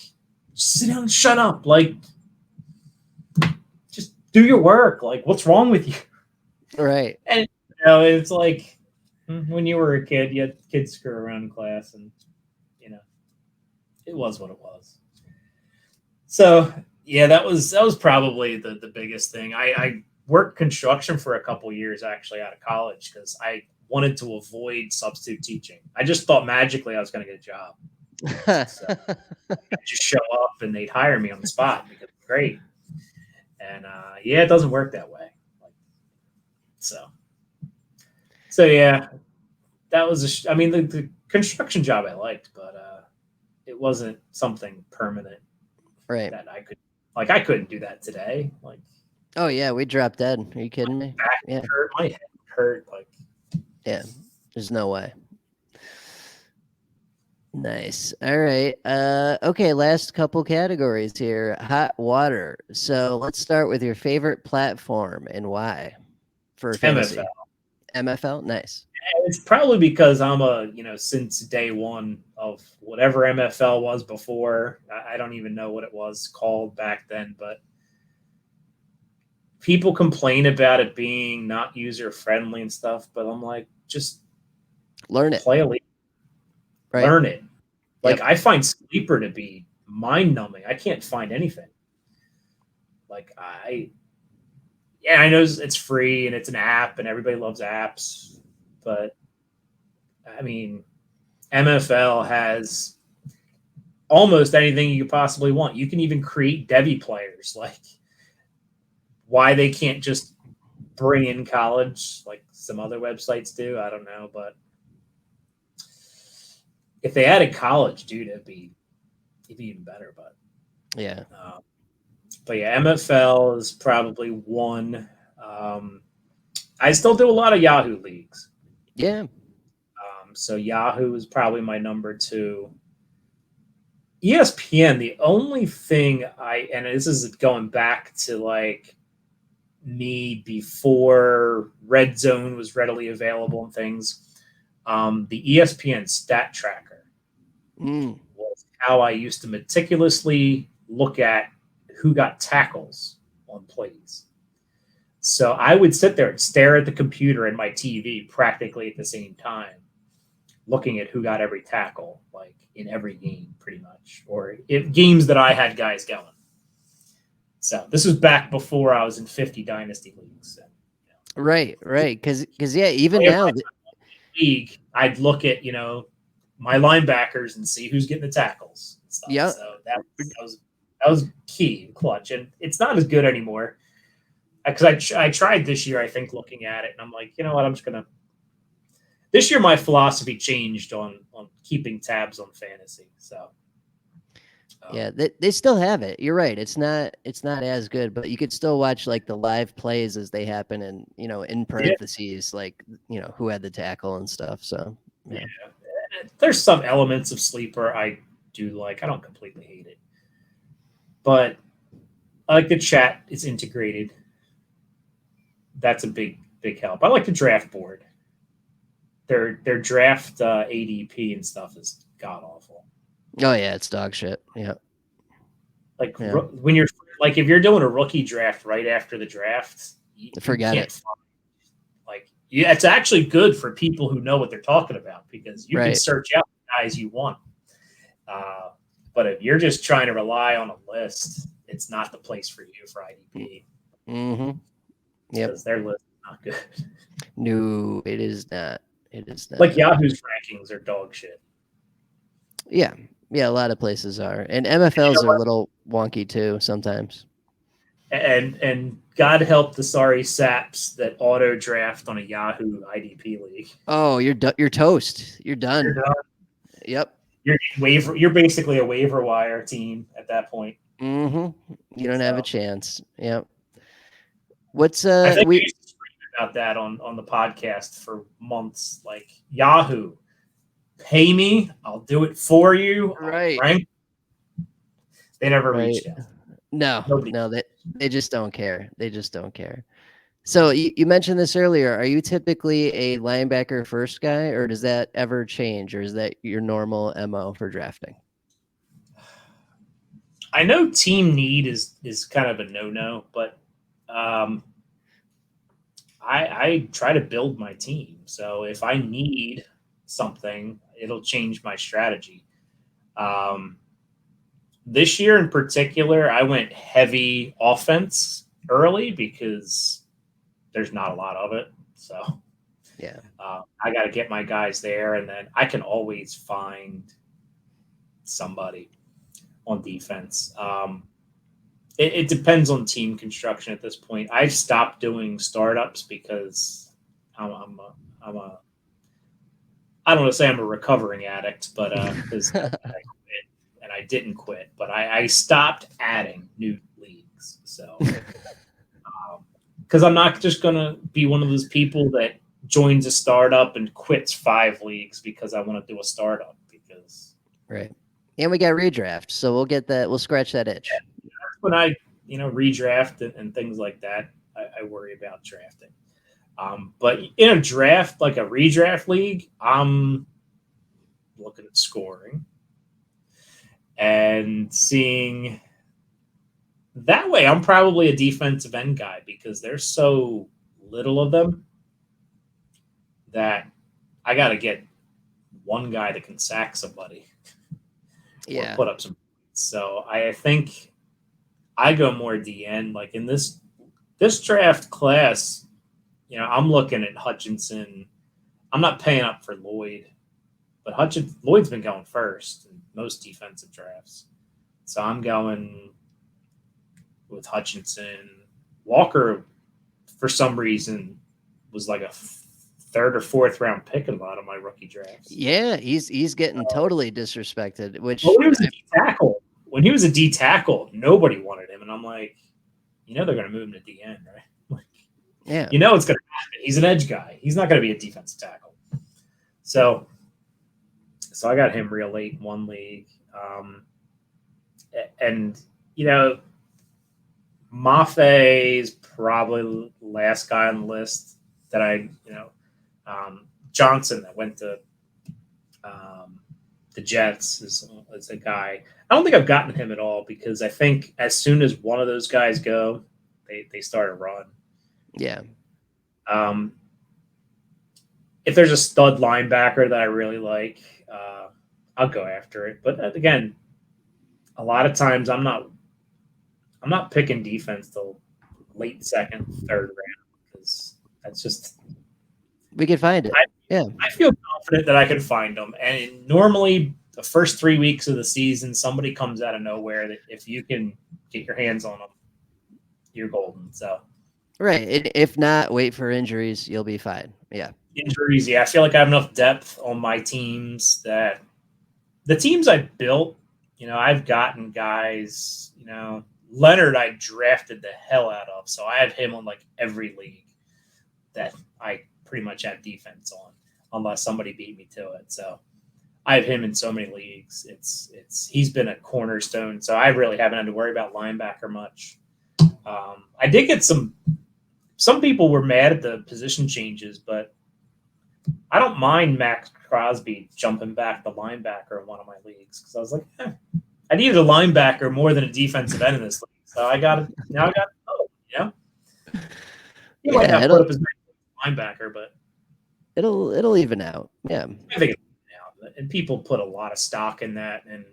sit down, and shut up, like, just do your work. Like, what's wrong with you? Right. And it's like when you were a kid, you had kids screw around in class, and it was what it was. So yeah, that was probably the biggest thing. I worked construction for a couple years actually out of college because I wanted to avoid substitute teaching. I just thought magically I was going to get a job. So I'd just show up and they'd hire me on the spot because it's great. And yeah, it doesn't work that way. So yeah, that was I mean the construction job I liked, but it wasn't something permanent. Right. That I couldn't do that today. Like, oh yeah, we dropped dead. Are you kidding me? Back Yeah. hurt, my head hurt. Like, yeah, there's no way. Nice. All right. Okay, last couple categories here. Hot water. So let's start with your favorite platform and why for fantasy. MFL. MFL? Nice. It's probably because I'm since day one of whatever MFL was before. I don't even know what it was called back then, but people complain about it being not user friendly and stuff. But I'm like, just learn it. Play a league. Right. Learn it. Like, I find Sleeper to be mind numbing. I can't find anything. Like, I know it's free and it's an app and everybody loves apps, but I mean, MFL has almost anything you could possibly want. You can even create Devi players. Like, why they can't just bring in college like some other websites do, I don't know. But if they added college, dude, it'd be even better. But yeah, MFL is probably one. I still do a lot of Yahoo leagues. Yeah. So Yahoo is probably my number 2. ESPN, the only thing and this is going back to like me before Red Zone was readily available and things, the ESPN stat tracker was how I used to meticulously look at who got tackles on plays. So I would sit there and stare at the computer and my TV practically at the same time, looking at who got every tackle, like in every game, pretty much, or games that I had guys going. So this was back before I was in 50 dynasty leagues. So, Right. Because yeah, even now, league, I'd look at my linebackers and see who's getting the tackles. And stuff. Yeah. So that was key, clutch, and it's not as good anymore. Because I tried this year, I think, looking at it, and I'm like, you know what, I'm just gonna. This year, my philosophy changed on keeping tabs on fantasy. So, yeah, they still have it. You're right. It's not as good, but you could still watch like the live plays as they happen, and in parentheses, like who had the tackle and stuff. So yeah. There's some elements of Sleeper I do like. I don't completely hate it, but I like the chat. It's integrated. That's a big help. I like the draft board. Their draft ADP and stuff is god awful. Oh yeah, it's dog shit. Yeah. Like when you're like if you're doing a rookie draft right after the draft, forget it. It's actually good for people who know what they're talking about because you can search out the guys you want. But if you're just trying to rely on a list, it's not the place for you for IDP. Mm-hmm. Yeah, because their list is not good. No, it is not. It is not. Like Yahoo's rankings are dog shit. Yeah, Yeah, a lot of places are, and You know MFLs are a what? little wonky too sometimes. And God help the sorry saps that auto draft on a Yahoo IDP league. Oh, you're toast. You're You're done. done. Yep. You're basically a waiver wire team at that point. You don't have a So chance. Yep. What's I think we we used to scream about that on the podcast for months. Like Yahoo, pay me, I'll do it for you. I'll right, rank. They never right. reached out. No, Nobody. no, they just don't care. They just don't care. So you mentioned this earlier. Are you typically a linebacker first guy, or does that ever change, or is that your normal MO for drafting? I know team need is kind of a no no, but um, I try to build my team. So if I need something, it'll change my strategy. Um, this year in particular, I went heavy offense early because there's not a lot of it. So Yeah. I got to get my guys there, and then I can always find somebody on defense. It depends on team construction at this point. I've stopped doing startups because I'm a I don't want to say I'm a recovering addict, but because I quit and I didn't quit, but I stopped adding new leagues. So because I'm not just gonna be one of those people that joins a startup and quits 5 leagues because I want to do a startup because Right. And we got redraft, so we'll get that. We'll scratch that itch. when I redraft and things like that, I worry about drafting. But in a draft, like a redraft league, I'm looking at scoring and seeing that way. I'm probably a defensive end guy because there's so little of them that I got to get one guy that can sack somebody or Yeah. put up some. So I think I go more DN. Like in this draft class, I'm looking at Hutchinson. I'm not paying up for Lloyd, but Lloyd's been going first in most defensive drafts. So I'm going with Hutchinson. Walker, for some reason, was like a third or fourth round pick in a lot of my rookie drafts. Yeah, he's getting totally disrespected. Well, Which when he was a D tackle, nobody wanted him, and I'm like, they're going to move him to DN, right? Like, yeah, it's going to happen. He's an edge guy. He's not going to be a defensive tackle. So I got him real late in one league, and Maffei's probably the last guy on the list that Johnson that went to the Jets is a guy. I don't think I've gotten him at all because I think as soon as one of those guys go, they start a run. yeah. If there's a stud linebacker that I really like, I'll go after it. But again, a lot of times I'm not picking defense till late second, third round because that's just We could find it. Yeah, I feel confident that I can find them. And normally, the first 3 weeks of the season, somebody comes out of nowhere that if you can get your hands on them, you're golden. So right. If not, wait for injuries. You'll be fine. Yeah, injuries, yeah, I feel like I have enough depth on my teams that the teams I built, I've gotten guys, Leonard I drafted the hell out of, so I have him on like every league that I pretty much have defense on, unless somebody beat me to it. So I have him in so many leagues. He's been a cornerstone. So I really haven't had to worry about linebacker much. I did get some people were mad at the position changes, but I don't mind Max Crosby jumping back the linebacker in one of my leagues because I was like, I needed a linebacker more than a defensive end in this league. So I got it. Now I got He might yeah. not put up his linebacker, but It'll even out. Yeah, I think and people put a lot of stock in that, and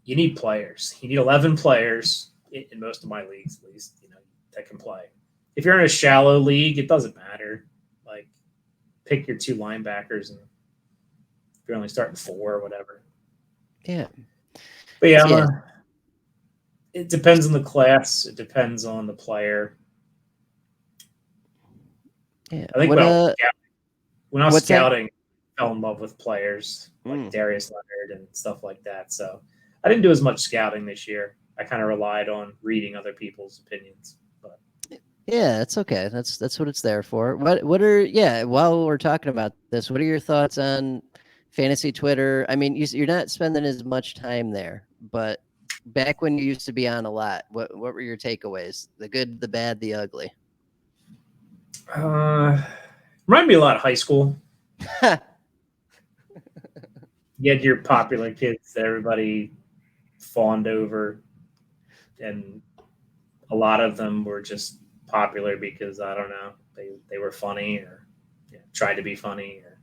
you need players. You need 11 players in most of my leagues, at least, that can play. If you're in a shallow league, it doesn't matter. Like, pick your 2 linebackers, and if you're only starting 4 or whatever. Yeah. But yeah, Yeah. it depends on the class. It depends on the player. Yeah. I think when I was What's that? scouting, I fell in love with players like Mm. Darius Leonard and stuff like that. So I didn't do as much scouting this year. I kind of relied on reading other people's opinions. But Yeah, that's okay. That's what it's there for. What are while we're talking about this, what are your thoughts on fantasy Twitter? I mean, you're not spending as much time there, but back when you used to be on a lot, what were your takeaways? The good, the bad, the ugly. remind me a lot of high school. You had your popular kids that everybody fawned over, and a lot of them were just popular because I don't know, they were funny or tried to be funny, or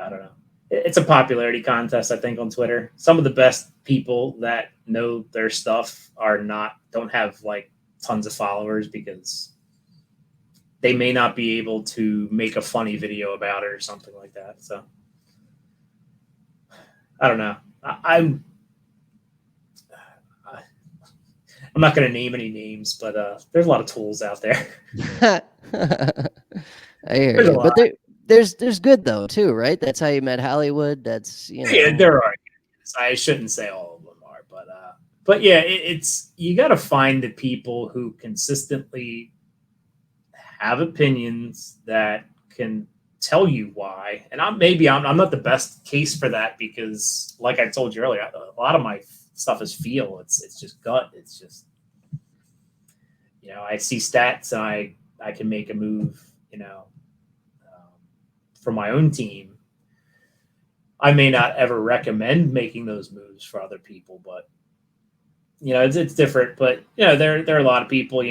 I don't know. It's a popularity contest, I think, on Twitter. Some of the best people that know their stuff don't have like tons of followers because they may not be able to make a funny video about it or something like that. So I don't know. I'm not going to name any names, but there's a lot of tools out there. I hear There's a you, lot. but there's good though too, right? That's how you met Hollywood. That's Yeah, there are. I shouldn't say all of them are, but yeah, it's you got to find the people who consistently have opinions that can tell you why. And I'm not the best case for that because, like I told you earlier, a lot of my stuff is feel. It's just gut. It's just I see stats and I can make a move. Um, for my own team. I may not ever recommend making those moves for other people, but it's different. But there are a lot of people,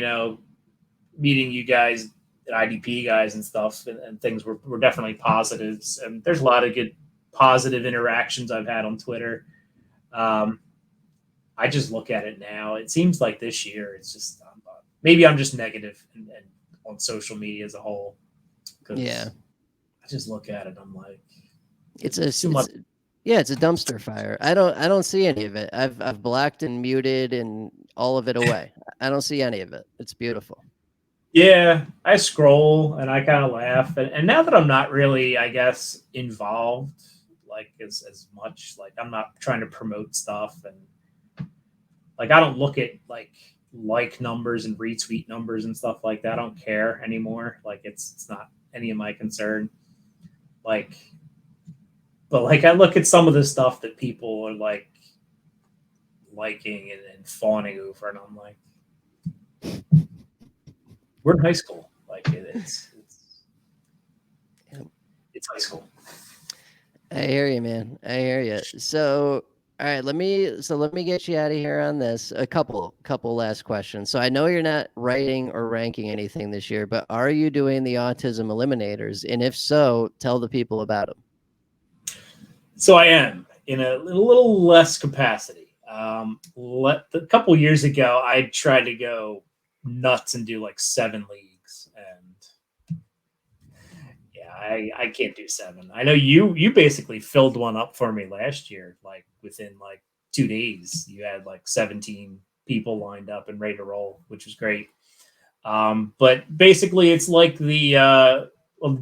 meeting you guys, IDP guys and stuff, and things were definitely positives. And there's a lot of good positive interactions I've had on Twitter. Um, I just look at it now. It seems like this year it's just maybe I'm just negative and on social media as a whole Yeah. because I just look at it. I'm like, It's it's too much. it's a dumpster fire. I don't see any of it. I've blocked and muted and all of it away. I don't see any of it. It's beautiful. Yeah, I scroll and I kind of laugh, and now that I'm not really, I guess, involved like as much, like I'm not trying to promote stuff, and like I don't look at like numbers and retweet numbers and stuff like that. I don't care anymore. Like it's not any of my concern. Like, but like I look at some of the stuff that people are like liking and fawning over, and I'm like, we're in high school. Like Yep. it's high school. I hear you, man. I hear you. So, all right, let me get you out of here on this. A couple last questions. So I know you're not writing or ranking anything this year, but are you doing the autism eliminators? And if so, tell the people about them. So I am in a little less capacity. A couple years ago, I tried to go nuts and do like 7 leagues, and yeah, I can't do 7. I know you basically filled one up for me last year, like within like 2 days. You had like 17 people lined up and ready to roll, which was great. But basically, it's like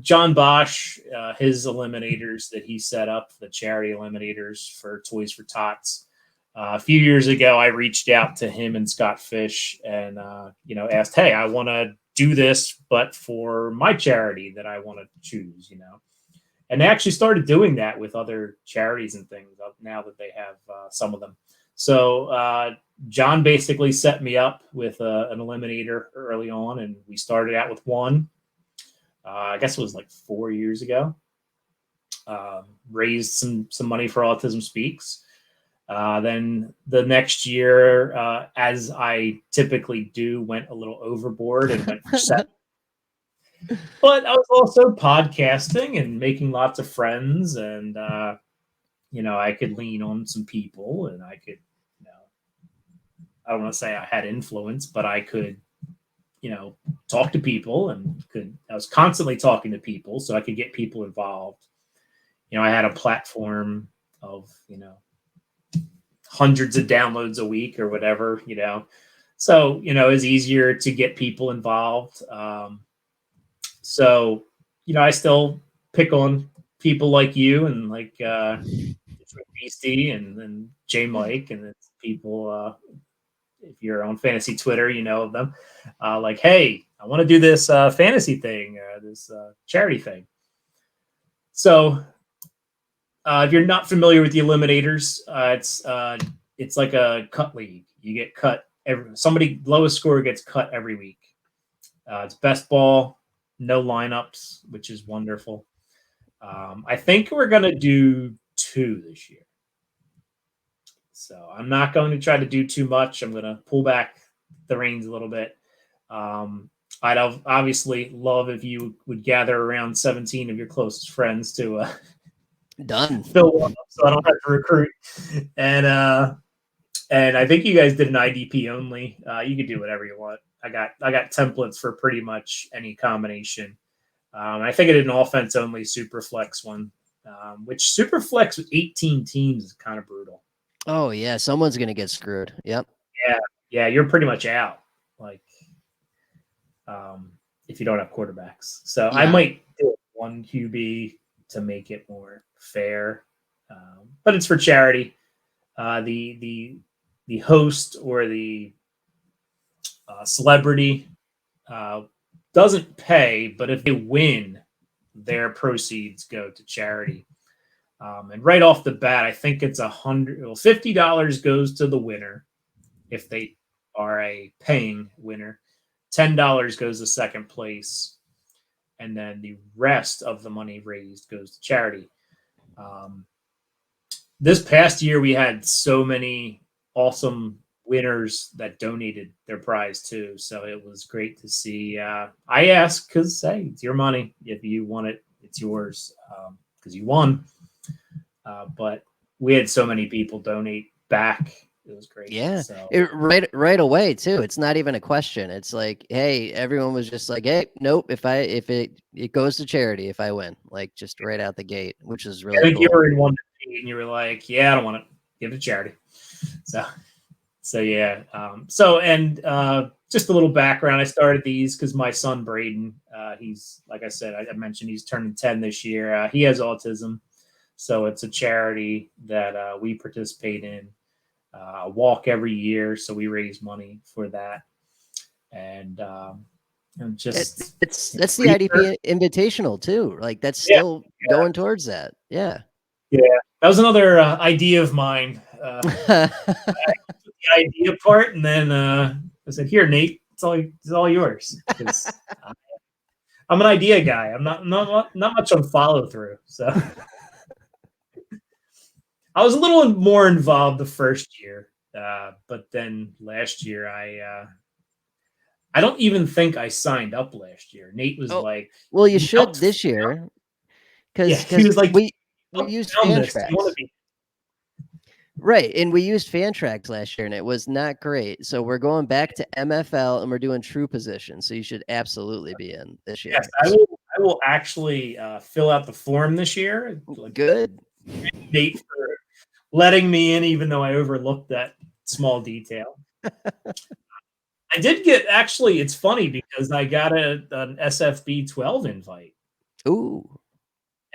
John Bosch, his eliminators that he set up, the charity eliminators for Toys for Tots. A few years ago, I reached out to him and Scott Fish and, asked, hey, I want to do this, but for my charity that I want to choose. And they actually started doing that with other charities and things now that they have some of them. So John basically set me up with an eliminator early on, and we started out with one. I guess it was like 4 years ago. Raised some money for Autism Speaks. Then the next year, as I typically do, went a little overboard and went for 7. But I was also podcasting and making lots of friends, and I could lean on some people, and I could, I don't want to say I had influence, but I could, talk to people and I was constantly talking to people so I could get people involved. I had a platform of, hundreds of downloads a week or whatever, So, it's easier to get people involved. So, I still pick on people like you and like Beastie and J Mike and it's people. If you're on fantasy Twitter, you know of them. Like, hey, I want to do this fantasy thing, this charity thing. So, if you're not familiar with the Eliminators, it's like a cut league. You get cut somebody lowest score gets cut every week. It's best ball, no lineups, which is wonderful. I think we're gonna do 2 this year. So I'm not going to try to do too much. I'm going to pull back the reins a little bit. I'd obviously love if you would gather around 17 of your closest friends to done fill up so I don't have to recruit. And I think you guys did an IDP only. You could do whatever you want. I got templates for pretty much any combination. I think I did an offense only super flex one, which super flex with 18 teams is kind of brutal. Oh yeah, someone's gonna get screwed. Yep. Yeah, you're pretty much out. Like, if you don't have quarterbacks, so I might do one QB to make it more fair, but it's for charity. The host or the celebrity doesn't pay, but if they win, their proceeds go to charity. And right off the bat, I think it's $50 goes to the winner if they are a paying winner. $10 goes to second place, and then the rest of the money raised goes to charity. This past year, we had so many awesome winners that donated their prize too, so it was great to see. I asked because hey, it's your money. If you want it, it's yours because you won. But we had so many people donate back. It was great. Yeah. So. Right away too. It's not even a question. It's like, hey, everyone was just like, hey, nope. If it goes to charity if I win, like just right out the gate, which is really. I think cool. you were in one and you were like, yeah, I don't want to give it to charity. So yeah. Just a little background. I started these because my son Braden, he's like I said, I mentioned he's turning 10 this year. He has autism. So it's a charity that we participate in. Walk every year, so we raise money for that. And just that's the IDP Invitational too. Like that's still going towards that. Yeah. Yeah, that was another idea of mine. The idea part, and then I said, "Here, Nate, it's all yours." Because I'm an idea guy. I'm not much on follow through. So I was a little more involved the first year, but then last year I don't even think I signed up last year. Nate was like, "Well, you should this year," because he was like, we used Fantrax. Right, and we used Fantrax last year, and it was not great. So we're going back to MFL, and we're doing true position. So you should absolutely be in this year. Yes, I will actually fill out the form this year. Good. Nate for letting me in, even though I overlooked that small detail. I did get actually. It's funny because I got an SFB 12 invite. Ooh.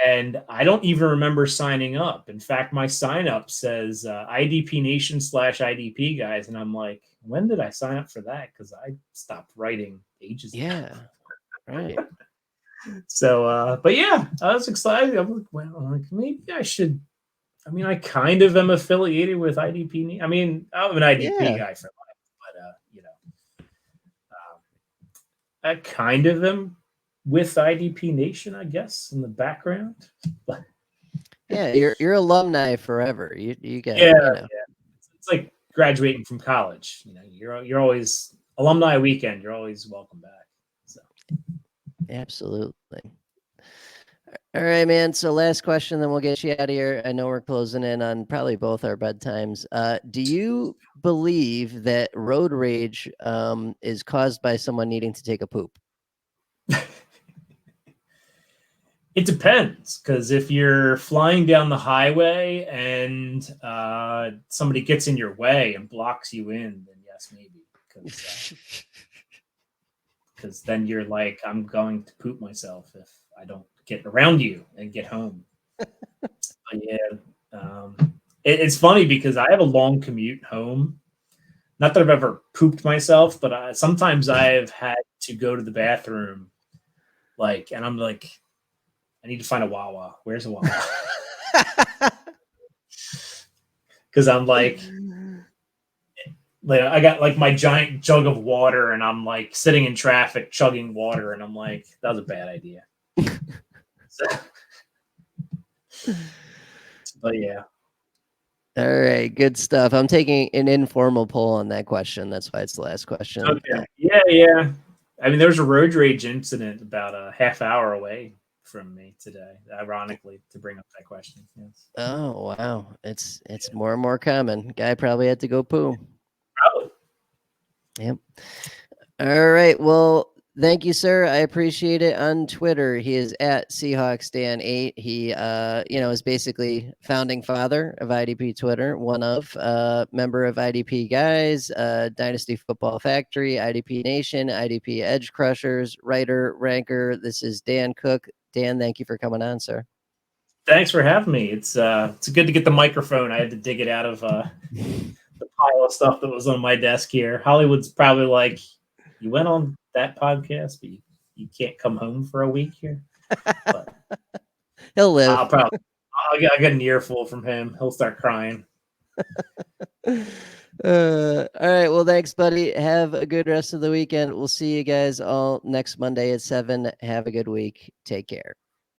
And I don't even remember signing up. In fact, my sign up says IDP Nation /IDP guys. And I'm like, when did I sign up for that? Because I stopped writing ages ago. Yeah. Right. So, but yeah, I was excited. I'm like, well, maybe I should. I mean, I kind of am affiliated with IDP. I mean, I'm an IDP guy for life, but I kind of am with IDP Nation, I guess, in the background. But yeah, you're alumni forever. You get It's like graduating from college. You're always alumni weekend. You're always welcome back. So absolutely. All right, man. So last question, then we'll get you out of here. I know we're closing in on probably both our bedtimes. Do you believe that road rage is caused by someone needing to take a poop? It depends, because if you're flying down the highway and somebody gets in your way and blocks you in, then yes, maybe. Because then you're like, I'm going to poop myself if I don't get around you and get home. But yeah, it's funny because I have a long commute home. Not that I've ever pooped myself, but sometimes I've had to go to the bathroom, like, and I'm like, I need to find a Wawa. Where's a Wawa? Because I'm like, I got like my giant jug of water, and I'm like sitting in traffic chugging water, and I'm like, that was a bad idea. But yeah. All right, good stuff. I'm taking an informal poll on that question. That's why it's the last question. Okay. Yeah. I mean, there was a road rage incident about a half hour away from me today, ironically, to bring up that question. Yes. Oh wow, it's more and more common. Guy probably had to go poo. Probably. Yep. All right. Well, thank you, sir. I appreciate it. On Twitter, he is at SeahawksDan8. He, is basically founding father of IDP Twitter, one of member of IDP Guys, Dynasty Football Factory, IDP Nation, IDP Edge Crushers, writer, ranker. This is Dan Cook. Dan, thank you for coming on, sir. Thanks for having me. It's good to get the microphone. I had to dig it out of the pile of stuff that was on my desk here. Hollywood's probably like, you went on that podcast, but you can't come home for a week here. But He'll live. I'll get an earful from him. He'll start crying. All right. Well, thanks, buddy. Have a good rest of the weekend. We'll see you guys all next Monday at 7. Have a good week. Take care.